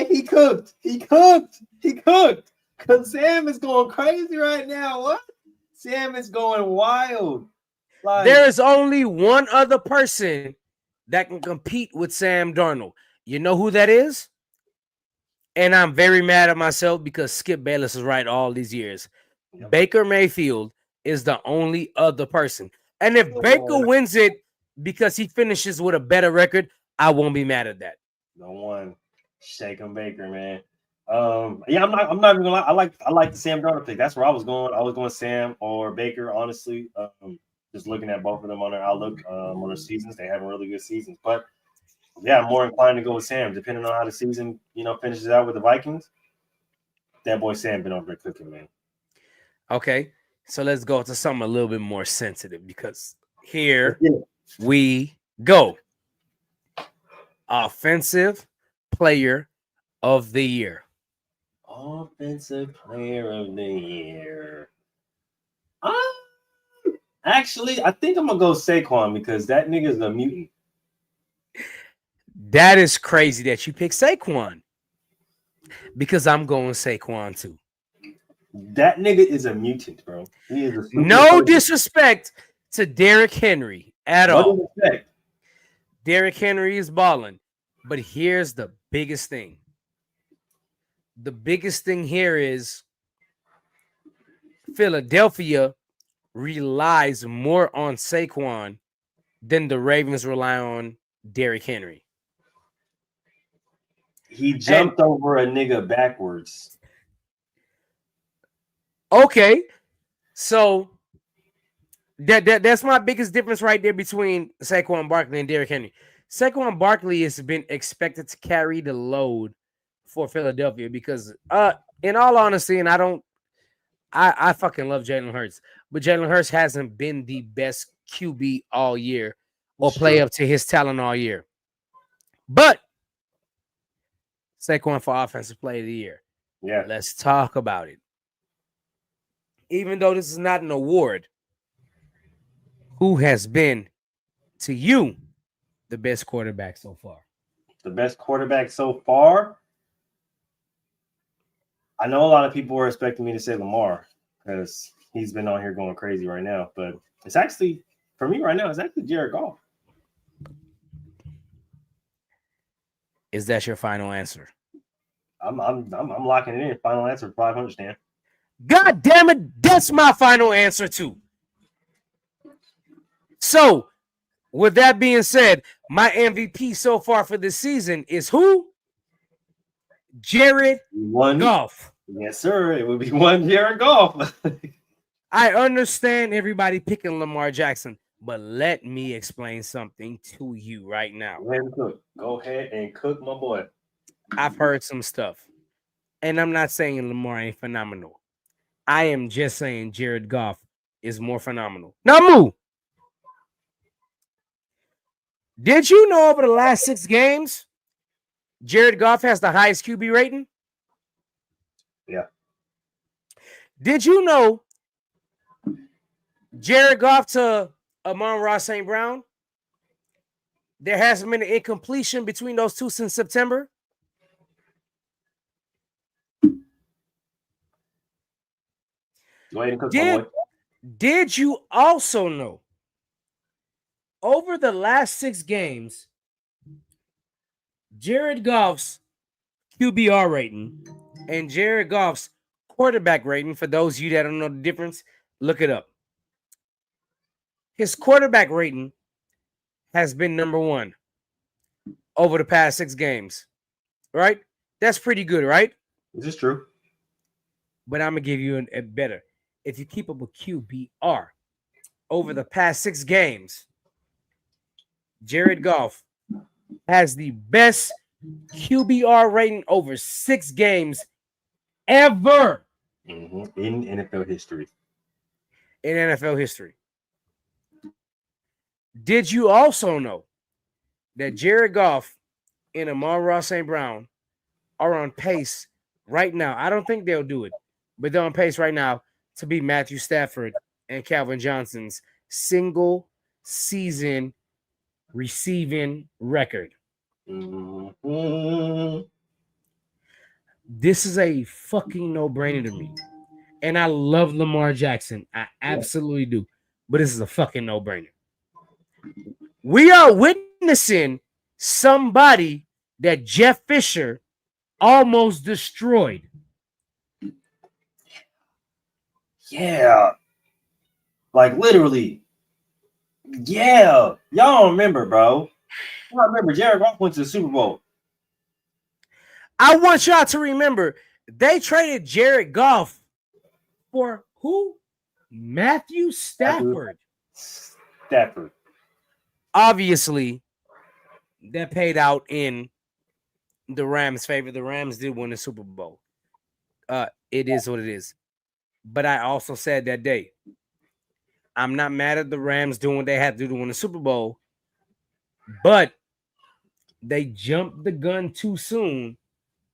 he cooked. Cause Sam is going crazy right now. What? Sam is going wild. Like, there is only one other person that can compete with Sam Darnold. You know who that is? And I'm very mad at myself because Skip Bayless is right all these years. Yep. Baker Mayfield is the only other person. And if Baker wins it because he finishes with a better record, I won't be mad at that. No one. Shake him, Baker, man. Yeah, I'm not even gonna lie. I like the Sam Darnold pick. That's where I was going. I was going Sam or Baker, honestly. Just looking at both of them on their outlook on their seasons, they have really good seasons. But yeah, I'm more inclined to go with Sam, depending on how the season, finishes out with the Vikings. That boy Sam been over there cooking, man. Okay, so let's go to something a little bit more sensitive because here we go. Offensive Player of the Year. Offensive Player of the Year. Actually, I think I'm gonna go Saquon because that nigga's a mutant. That is crazy that you pick Saquon. Because I'm going Saquon too. That nigga is a mutant, bro. He is no disrespect to Derrick Henry at all. Derrick Henry is balling. But here's the biggest thing. The biggest thing here is Philadelphia relies more on Saquon than the Ravens rely on Derrick Henry. He jumped over a nigga backwards. Okay. So that's my biggest difference right there between Saquon Barkley and Derrick Henry. Saquon Barkley has been expected to carry the load for Philadelphia because in all honesty, and I fucking love Jalen Hurts, but Jalen Hurts hasn't been the best QB all year or play up to his talent all year. But Saquon for Offensive Player of the Year. Yeah. Let's talk about it. Even though this is not an award, who has been, to you, the best quarterback so far? The best quarterback so far? I know a lot of people were expecting me to say Lamar because he's been on here going crazy right now, but it's actually for me right now. It's actually Jared Goff. Is that your final answer? I'm locking it in. Final answer 500, Stan. God damn it, that's my final answer too. So, with that being said, my MVP so far for this season is who? Jared Goff. Yes, sir. It would be one Jared Goff. I understand everybody picking Lamar Jackson, but let me explain something to you right now. Go ahead and cook, my boy. I've heard some stuff, and I'm not saying Lamar ain't phenomenal. I am just saying Jared Goff is more phenomenal. Now, Moo, did you know over the last 6 games, Jared Goff has the highest QB rating? Yeah. Did you know Jared Goff to Amon-Ra St. Brown? There hasn't been an incompletion between those two since September. Go ahead and cook, my boy. Did you also know over the last 6 games, Jared Goff's QBR rating and Jared Goff's quarterback rating, for those of you that don't know the difference, look it up. His quarterback rating has been number 1 over the past 6 games, right? That's pretty good, right? This is true. But I'm going to give you a better. If you keep up with QBR over the past 6 games, Jared Goff has the best QBR rating over 6 games ever in NFL history. In NFL history. Did you also know that Jared Goff and Amon-Ra St. Brown are on pace right now? I don't think they'll do it, but they're on pace right now to be Matthew Stafford and Calvin Johnson's single season receiving record. Mm-hmm. This is a fucking no-brainer to me. And I love Lamar Jackson. I absolutely do. But this is a fucking no-brainer. We are witnessing somebody that Jeff Fisher almost destroyed. Yeah. Like literally. Yeah. Y'all don't remember, bro. I remember Jared Goff went to the Super Bowl. I want y'all to remember they traded Jared Goff for who? Matthew Stafford. Stafford. Obviously, that paid out in the Rams' favor. The Rams did win the Super Bowl. It is what it is. But I also said that day, I'm not mad at the Rams doing what they had to do to win the Super Bowl, but they jumped the gun too soon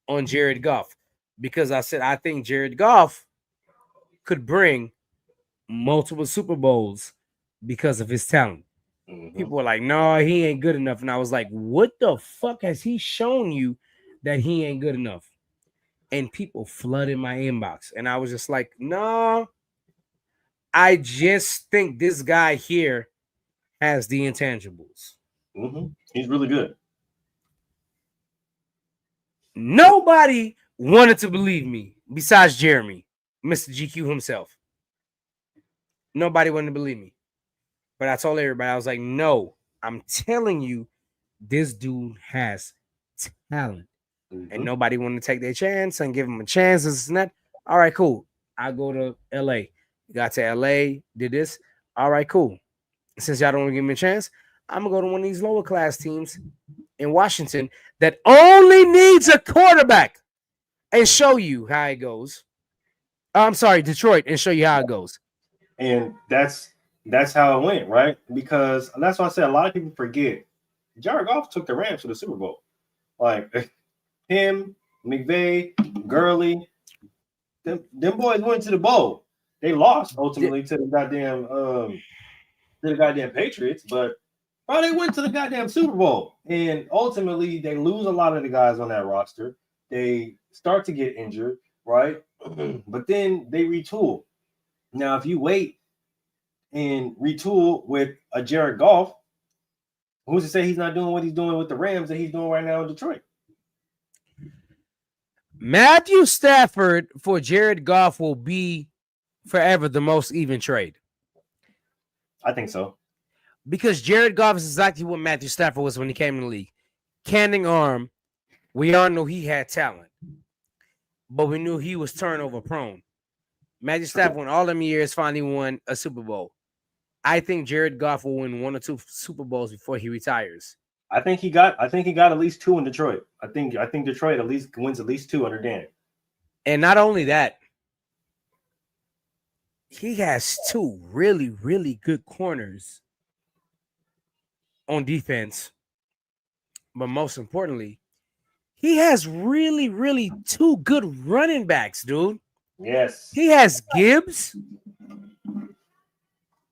on Jared Goff, because I said I think Jared Goff could bring multiple Super Bowls because of his talent. Mm-hmm. People were like, no, he ain't good enough. And I was like, what the fuck has he shown you that he ain't good enough? And people flooded my inbox. And I was just like, no, I just think this guy here has the intangibles. Mm-hmm. He's really good. Nobody wanted to believe me besides Jeremy, Mr. GQ himself. Nobody wanted to believe me. But I told everybody, I was like, no, I'm telling you, this dude has talent. Mm-hmm. And nobody wanted to take their chance and give him a chance. This and that. All right, cool. I go to LA. Got to LA, did this. All right, cool. Since y'all don't want to give me a chance, I'm going to go to one of these lower class teams in Washington that only needs a quarterback and show you how it goes. I'm sorry, Detroit, and show you how it goes. And that's how it went, right? Because that's why I said a lot of people forget Jared Goff took the Rams to the Super Bowl. Like him, McVay, Gurley, them boys went to the bowl. They lost ultimately to the goddamn Patriots, but they went to the goddamn Super Bowl. And ultimately they lose a lot of the guys on that roster. They start to get injured. right? But then they retool. Now, if you wait and retool with a Jared Goff, who's to say he's not doing what he's doing with the Rams that he's doing right now in Detroit? Matthew Stafford for Jared Goff will be forever the most even trade. I think so. Because Jared Goff is exactly what Matthew Stafford was when he came in the league. Canning arm. We all know he had talent, but we knew he was turnover prone. Matthew Stafford won all them years, finally won a Super Bowl. I think Jared Goff will win 1 or 2 Super Bowls before he retires. I think he got at least 2 in Detroit. I think Detroit at least wins at least 2 under Dan. And not only that, he has 2 really, really good corners on defense. But most importantly, he has really, really 2 good running backs, dude. Yes. He has Gibbs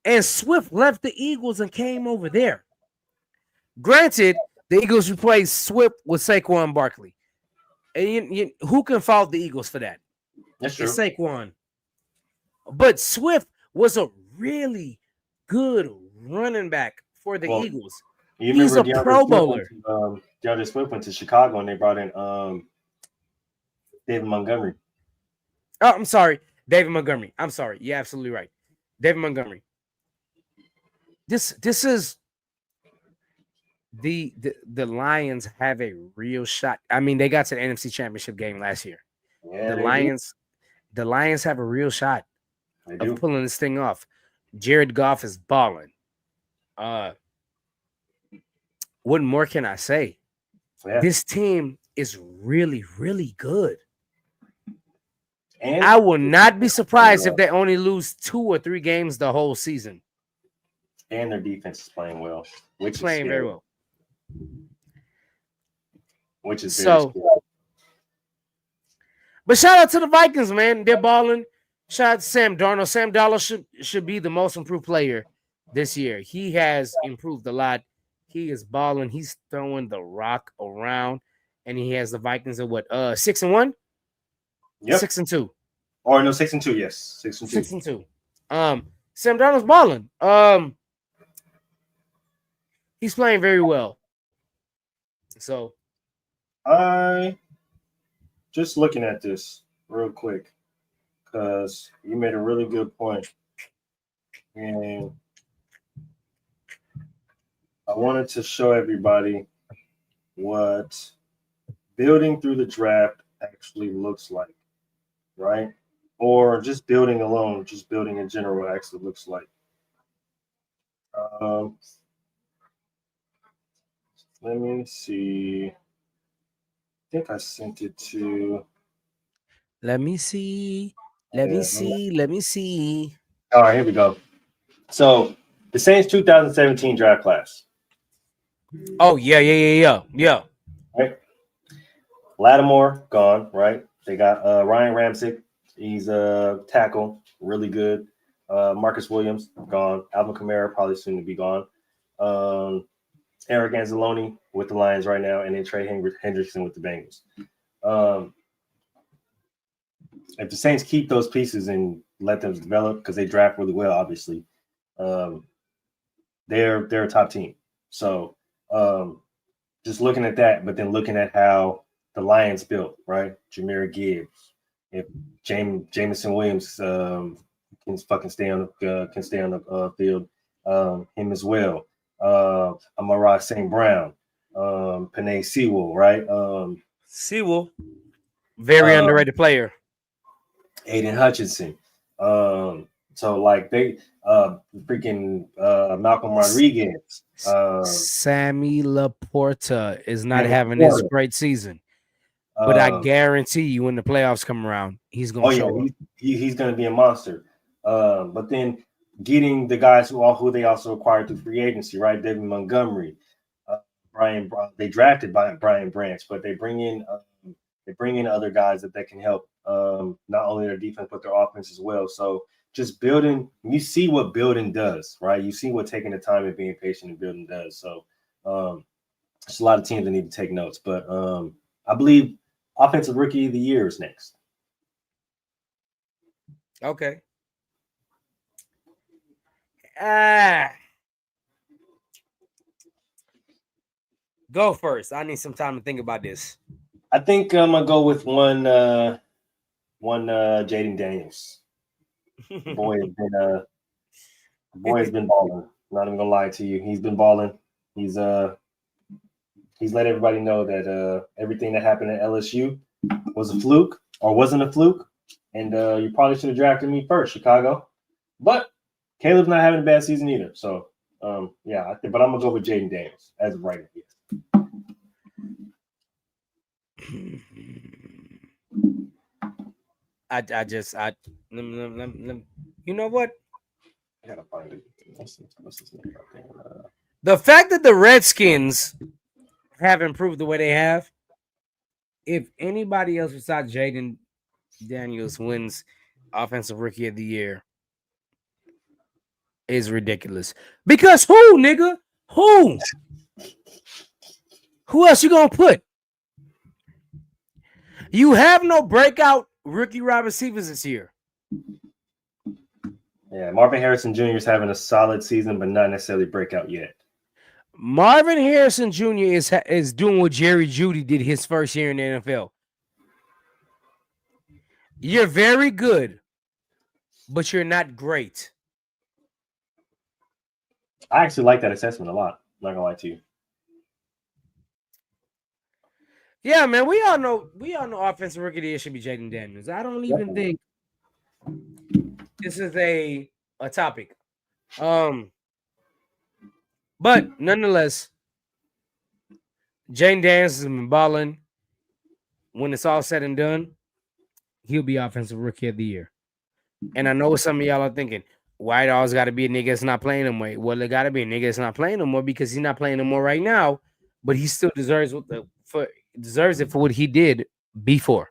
and Swift left the Eagles and came over there. Granted, the Eagles replaced Swift with Saquon Barkley. And who can fault the Eagles for that? That's true. It's Saquon. But Swift was a really good running back for the Eagles. He's a Pro Bowler. DeAndre Swift went to Chicago and they brought in David Montgomery. Oh, I'm sorry. David Montgomery. I'm sorry. You're absolutely right. David Montgomery. This is the Lions have a real shot. I mean, they got to the NFC Championship game last year. Yeah, the Lions have a real shot of pulling this thing off. Jared Goff is balling. What more can I say? Yeah. This team is really, really good. And I will not be surprised if they only lose 2 or 3 games the whole season. And their defense is playing well, which is playing very well. Which is so. But shout out to the Vikings, man. They're balling. Shout out to Sam Darnold. Sam Darnold should be the most improved player this year. He has improved a lot. He is balling. He's throwing the rock around, and he has the Vikings at what? 6-1. Yep. 6-2. Or no, 6-2. Yes, 6-2. Sam Darnold's balling. He's playing very well. So, I just looking at this real quick because you made a really good point, and I wanted to show everybody what building through the draft actually looks like, right? Or just building alone, just building in general actually looks like. Let me see. I think I sent it to. Let me see. Let me see. All right, here we go. So the Saints 2017 draft class. Oh, yeah. Right. Lattimore gone, right? They got Ryan Ramczyk. He's a tackle, really good. Marcus Williams gone. Alvin Kamara probably soon to be gone. Eric Anzalone with the Lions right now, and then Trey Hendrickson with the Bengals. If the Saints keep those pieces and let them develop, because they draft really well, obviously, they're a top team. So just looking at that, but then looking at how the Lions built, right? Jahmyr Gibbs, if Jameson Williams can fucking stay on the field, him as well. Amon-Ra St. Brown, Penei Sewell, right? Sewell, very underrated player. Aiden Hutchinson. So like they freaking Malcolm Rodriguez. Sammy Laporta is not having this great season. But I guarantee you when the playoffs come around, he's going to show up. He's going to be a monster. But then getting the guys who they also acquired through free agency, right? David Montgomery, they drafted by Brian Branch, but they bring in other guys that can help not only their defense but their offense as well. So just building, you see what building does, right? You see what taking the time and being patient and building does. So there's a lot of teams that need to take notes, but I believe offensive rookie of the year is next. Okay. Go first. I need some time to think about this. I think I'm gonna go with one Jaden Daniels. The boy has been balling. Not even gonna lie to you. He's been balling. He's let everybody know that everything that happened at LSU was a fluke or wasn't a fluke. And you probably should have drafted me first, Chicago. But Caleb's not having a bad season either. So yeah, but I'm gonna go with Jaden Daniels as of right now. You know what? I gotta find it. What's his name out there? The fact that the Redskins have improved the way they have, if anybody else besides Jaden Daniels wins Offensive Rookie of the Year, is ridiculous. Because who, nigga? Who? Who else you gonna put? You have no breakout rookie wide receivers this year. Yeah, Marvin Harrison Jr. is having a solid season, but not necessarily breakout yet. Marvin Harrison Jr. is doing what Jerry Jeudy did his first year in the NFL. You're very good, but you're not great. I actually like that assessment a lot. I'm not gonna lie to you. Yeah, man, we all know offensive rookie of the year should be Jaden Daniels. I don't even think this is a topic. But nonetheless, Jaden Daniels has been balling. When it's all said and done, he'll be offensive rookie of the year. And I know what some of y'all are thinking. Why it always got to be a nigga that's not playing no more? Well, it got to be a nigga that's not playing no more because he's not playing no more right now, but he still deserves it for what he did before.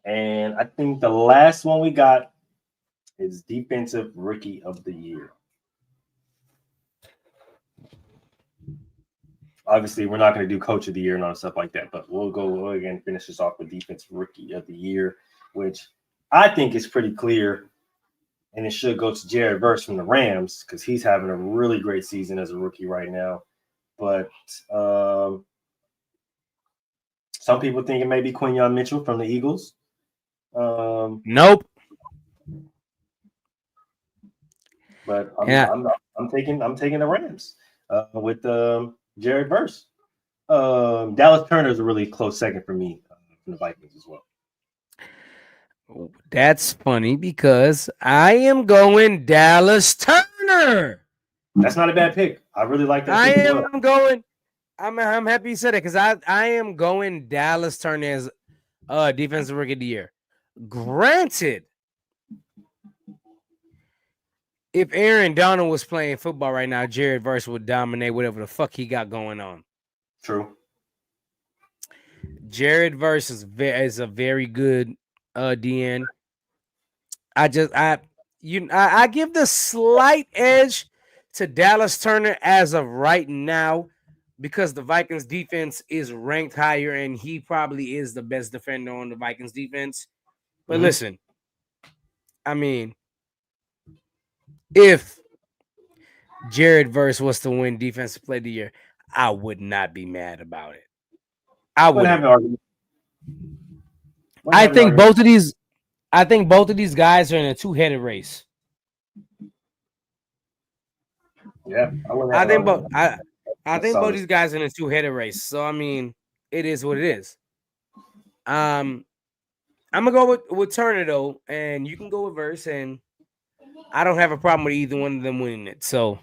And I think the last one we got is defensive rookie of the year. Obviously, we're not going to do coach of the year and all stuff like that, but we'll again finish this off with defensive rookie of the year, which I think is pretty clear. And it should go to Jared Verse from the Rams because he's having a really great season as a rookie right now. But some people think it may be Quinyon Mitchell from the Eagles. Nope. But I'm taking the Rams with Jared Verse. Dallas Turner is a really close second for me from the Vikings as well. That's funny because I am going Dallas Turner. That's not a bad pick. I really like that. I'm happy you said it because I am going Dallas Turner as defensive rookie of the year. Granted, if Aaron Donald was playing football right now, Jared Verse would dominate whatever the fuck he got going on. True. Jared Verse is a very good DN. I give the slight edge to Dallas Turner as of right now because the Vikings defense is ranked higher and he probably is the best defender on the Vikings defense. But listen, I mean, if Jared Verse was to win Defensive Player of the Year, I would not be mad about it. I would have an argument. I think both of these guys are in a two-headed race. Yeah, I think both these guys are in a two-headed race. So I mean, it is what it is. I'm gonna go with Turner though, and you can go with Verse, and I don't have a problem with either one of them winning it. So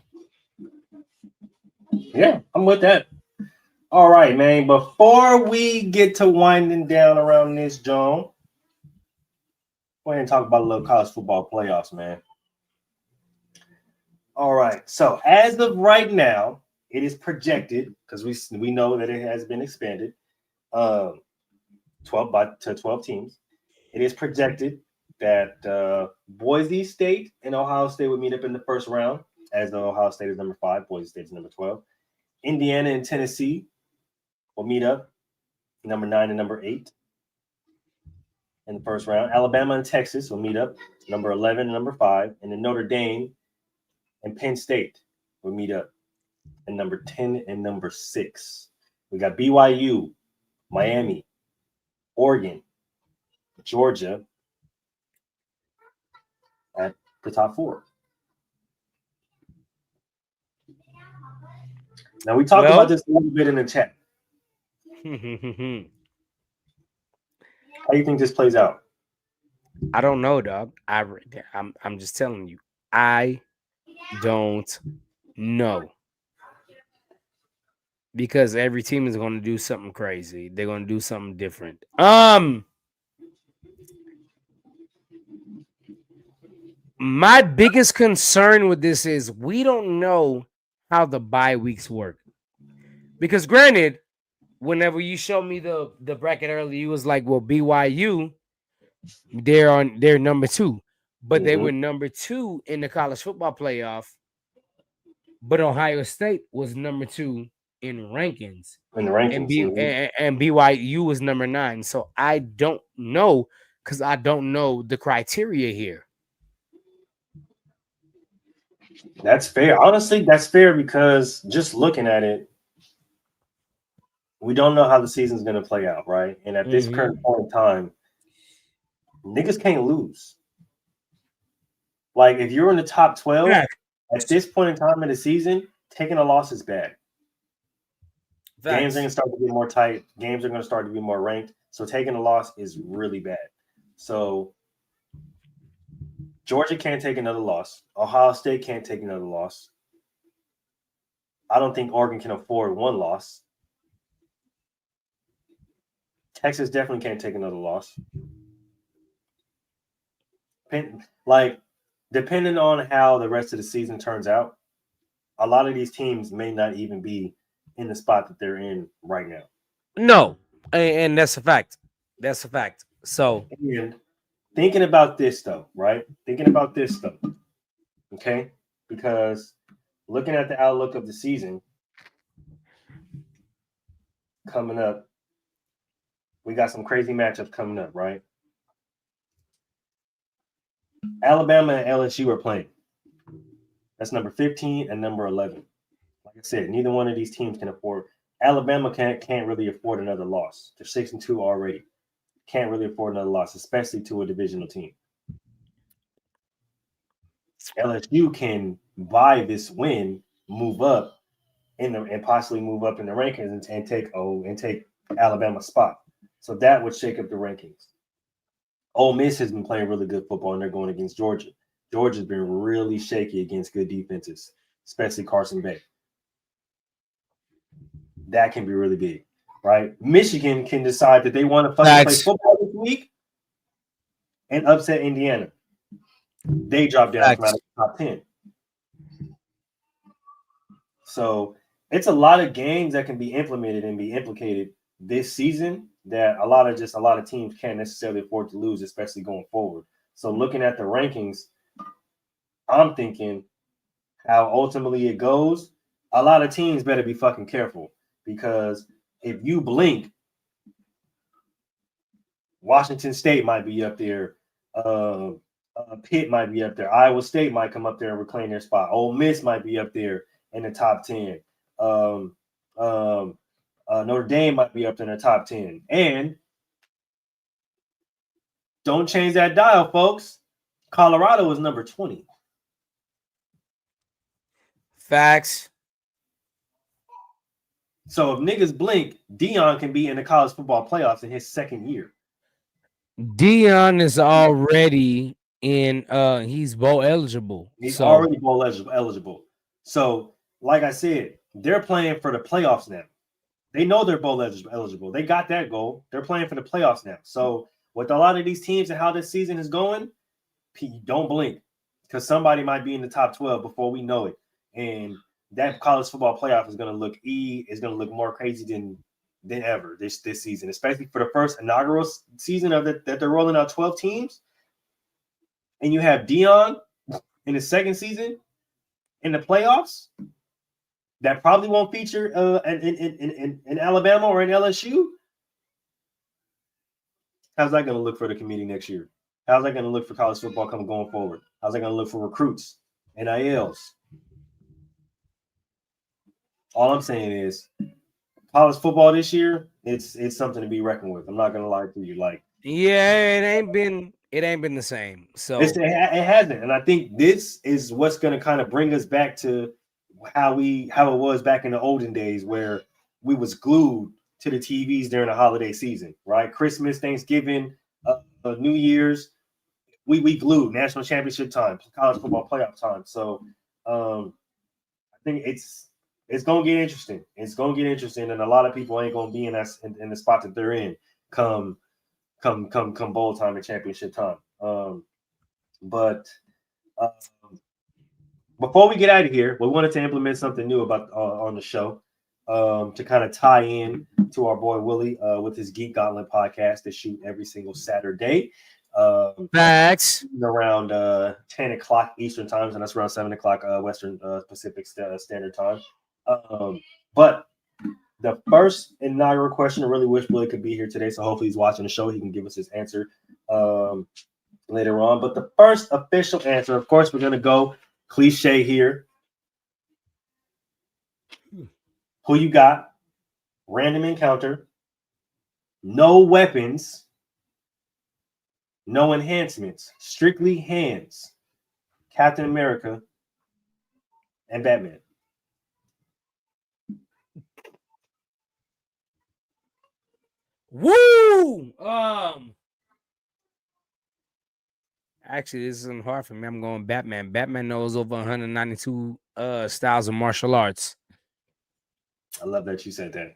yeah, I'm with that. All right, man. Before we get to winding down around this, John, go ahead and talk about a little college football playoffs, man. All right. So as of right now, it is projected because we know that it has been expanded, 12 teams. It is projected that Boise State and Ohio State would meet up in the first round, as though Ohio State is number 5, Boise State is number 12. Indiana and Tennessee will meet up, number 9 and number 8. in the first round. Alabama and Texas will meet up, number 11 and number 5. And then Notre Dame and Penn State will meet up at number 10 and number 6. We got BYU, Miami, Oregon, Georgia at the top 4. Now, we talked about this a little bit in the chat. How do you think this plays out? I don't know, dog. I'm just telling you. I don't know. Because every team is going to do something crazy. They're going to do something different. My biggest concern with this is we don't know how the bye weeks work. Because granted, whenever you showed me the bracket earlier, you was like, well, BYU, they're number 2. But they were number 2 in the college football playoff. But Ohio State was number 2 in rankings. In the rankings. And BYU was number 9. So I don't know because I don't know the criteria here. That's fair. Honestly, that's fair because just looking at it, we don't know how the season's going to play out, right? And at this current point in time, niggas can't lose. Like, if you're in the top 12, at this point in time in the season, taking a loss is bad. Games are going to start to get more tight. Games are going to start to be more ranked. So taking a loss is really bad. So Georgia can't take another loss. Ohio State can't take another loss. I don't think Oregon can afford one loss. Texas definitely can't take another loss. Like, depending on how the rest of the season turns out, a lot of these teams may not even be in the spot that they're in right now. No, and that's a fact. That's a fact. So, and thinking about this though, right? Okay? Because looking at the outlook of the season coming up, we got some crazy matchups coming up, right? Alabama and LSU are playing. That's number 15 and number 11. Like I said, neither one of these teams can afford. Alabama can't really afford another loss. They're 6-2 already. Can't really afford another loss, especially to a divisional team. LSU can, by this win, move up and possibly move up in the rankings and take Alabama's spot. So that would shake up the rankings. Ole Miss has been playing really good football, and they're going against Georgia. Georgia's been really shaky against good defenses, especially Carson Beck. That can be really big, right? Michigan can decide that they want to play football this week and upset Indiana. They drop down from out of the top 10. So it's a lot of games that can be implemented and be implicated this season that a lot of teams can't necessarily afford to lose, especially going forward. So looking at the rankings, I'm thinking how ultimately it goes, a lot of teams better be fucking careful because if you blink, Washington State might be up there. Pitt might be up there. Iowa State might come up there and reclaim their spot. Ole Miss might be up there in the top 10. Notre Dame might be up in the top 10. And don't change that dial, folks. Colorado is number 20. Facts. So if niggas blink, Deion can be in the college football playoffs in his second year. Deion is already in he's bowl eligible. He's already bowl eligible. So, like I said, they're playing for the playoffs now. They know they're bowl eligible. They got that goal. They're playing for the playoffs now. So, with a lot of these teams and how this season is going, don't blink because somebody might be in the top 12 before we know it. And that college football playoff is going to look more crazy than ever this season, especially for the first inaugural season of that they're rolling out 12 teams. And you have Deion in the second season in the playoffs that probably won't feature in Alabama or in LSU. How's that going to look for the committee next year? How's that going to look for college football going forward? How's that going to look for recruits, NILs? All I'm saying is college football this year, it's something to be reckoned with. I'm not going to lie to you. Like, yeah, it ain't been the same. So it hasn't. And I think this is what's going to kind of bring us back to how it was back in the olden days where we was glued to the TVs during the holiday season, right? Christmas, Thanksgiving, New Year's, we glued national championship time, college football playoff time. So I think it's gonna get interesting. It's gonna get interesting, and a lot of people ain't gonna be in the spot that they're in come bowl time and championship time. But before we get out of here, we wanted to implement something new about on the show to kind of tie in to our boy Willie with his Geek Gauntlet podcast that shoot every single Saturday. Facts. Around 10 o'clock Eastern time, and that's around 7 o'clock Western Pacific Standard Time. But the first inaugural question, I really wish Willie could be here today, so hopefully he's watching the show. He can give us his answer later on. But the first official answer, of course, we're going to go cliche here. Who you got? Random encounter. No weapons. No enhancements. Strictly hands. Captain America and Batman. Woo! Actually, this isn't hard for me. I'm going Batman. Batman knows over 192 styles of martial arts. I love that you said that.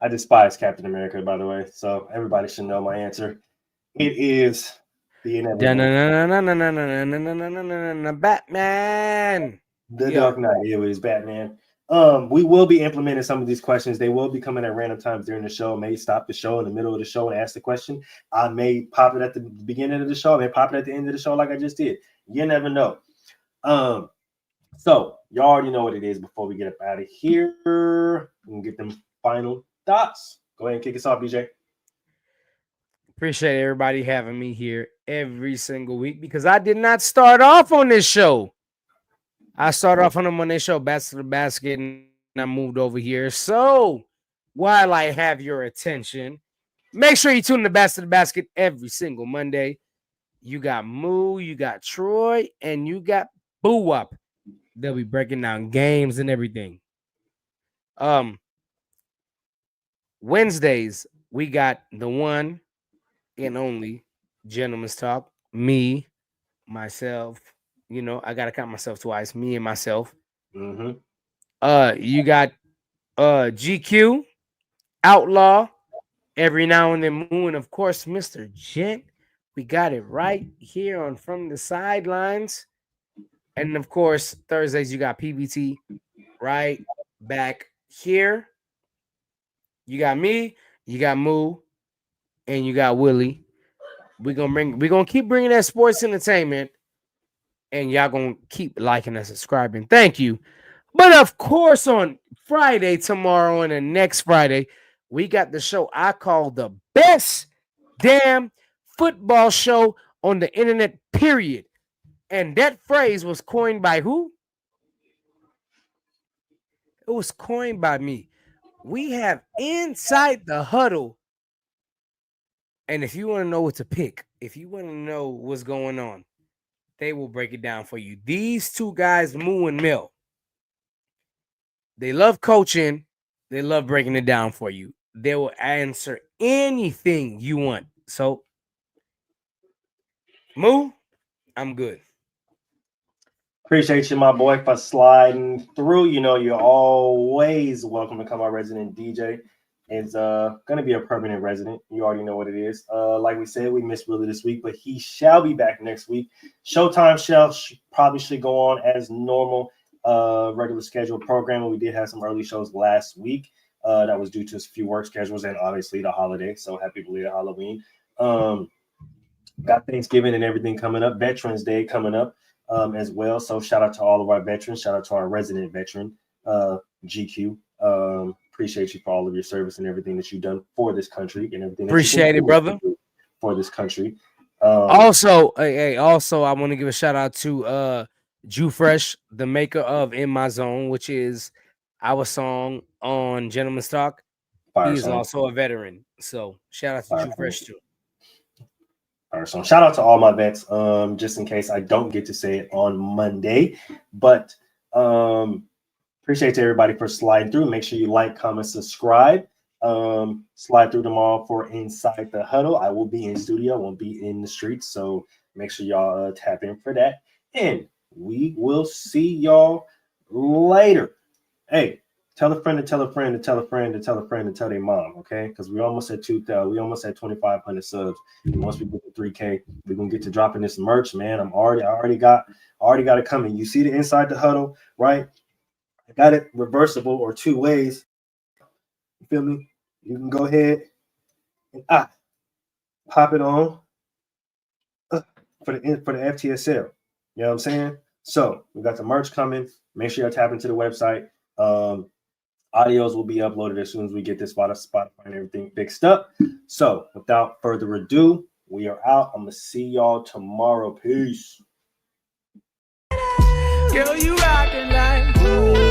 I despise Captain America, by the way, so everybody should know my answer. It is the inevitable Batman. The Dark Knight. It is Batman. We will be implementing some of these questions. They will be coming at random times during the show. I may stop the show in the middle of the show and ask the question. I may pop it at the beginning of the show. I may pop it at the end of the show like I just did. You never know. So y'all already know what it is. Before we get up out of here, we can get them final thoughts. Go ahead and kick us off, BJ. Appreciate everybody having me here every single week because I did not start off on this show. I started off on the Monday show, Bats to the Basket, and I moved over here. So while I have your attention, make sure you tune in to Bats to the Basket every single Monday. You got Moo, you got Troy, and you got Boo Up. They'll be breaking down games and everything. Wednesdays, we got the one and only Gentleman's Talk. Me, myself. You know, I gotta count myself twice. Me and myself. Mm-hmm. You got GQ, Outlaw, every now and then Moo, and of course, Mr. Gent. We got it right here on From the Sidelines. And of course, Thursdays you got PBT right back here. You got me, you got Moo, and you got Willie. We're gonna keep bringing that sports entertainment, and y'all gonna keep liking and subscribing. Thank you. But of course, on Friday, tomorrow, and the next Friday, we got the show I call the best damn football show on the internet, period. And that phrase was coined by who? It was coined by me. We have Inside the Huddle. And if you want to know what to pick, if you want to know what's going on, they will break it down for you. These two guys, Moo and Mill, they love coaching. They love breaking it down for you. They will answer anything you want. So, Moo, I'm good. Appreciate you, my boy, for sliding through. You know, you're always welcome to come. Our resident DJ is going to be a permanent resident. You already know what it is. Like we said, we missed Willie this week, but he shall be back next week. Showtime probably should go on as normal, regular scheduled programming. We did have some early shows last week that was due to a few work schedules and obviously the holiday. So happy belated Halloween. Got Thanksgiving and everything coming up. Veterans Day coming up. As well. So shout out to all of our veterans. Shout out to our resident veteran, GQ. appreciate you for all of your service and everything that you've done for this country and everything. Appreciate it, brother. For this country. Also, I want to give a shout out to Jew Fresh, the maker of In My Zone, which is our song on Gentleman's Talk. He's also a veteran. So shout out to Jew Fresh too. So shout out to all my vets. Just in case I don't get to say it on Monday, but appreciate everybody for sliding through. Make sure you like, comment, subscribe. Slide through tomorrow for Inside the Huddle. I will be in studio, I won't be in the streets, so make sure y'all tap in for that. And we will see y'all later. Hey, tell a friend to tell a friend to tell a friend to tell a friend to tell their mom, okay? Because we almost at 2,000, we almost at 2,500 subs. And once we get to 3K, we're gonna get to dropping this merch, man. I already got it coming. You see the Inside the Huddle, right? I got it reversible or two ways. You feel me? You can go ahead and pop it on for the FTSL. You know what I'm saying? So we got the merch coming. Make sure you tap into the website. Audios will be uploaded as soon as we get this Spotify and everything fixed up. So without further ado, we are out. I'm gonna see y'all tomorrow. Peace. Girl, you rockin' like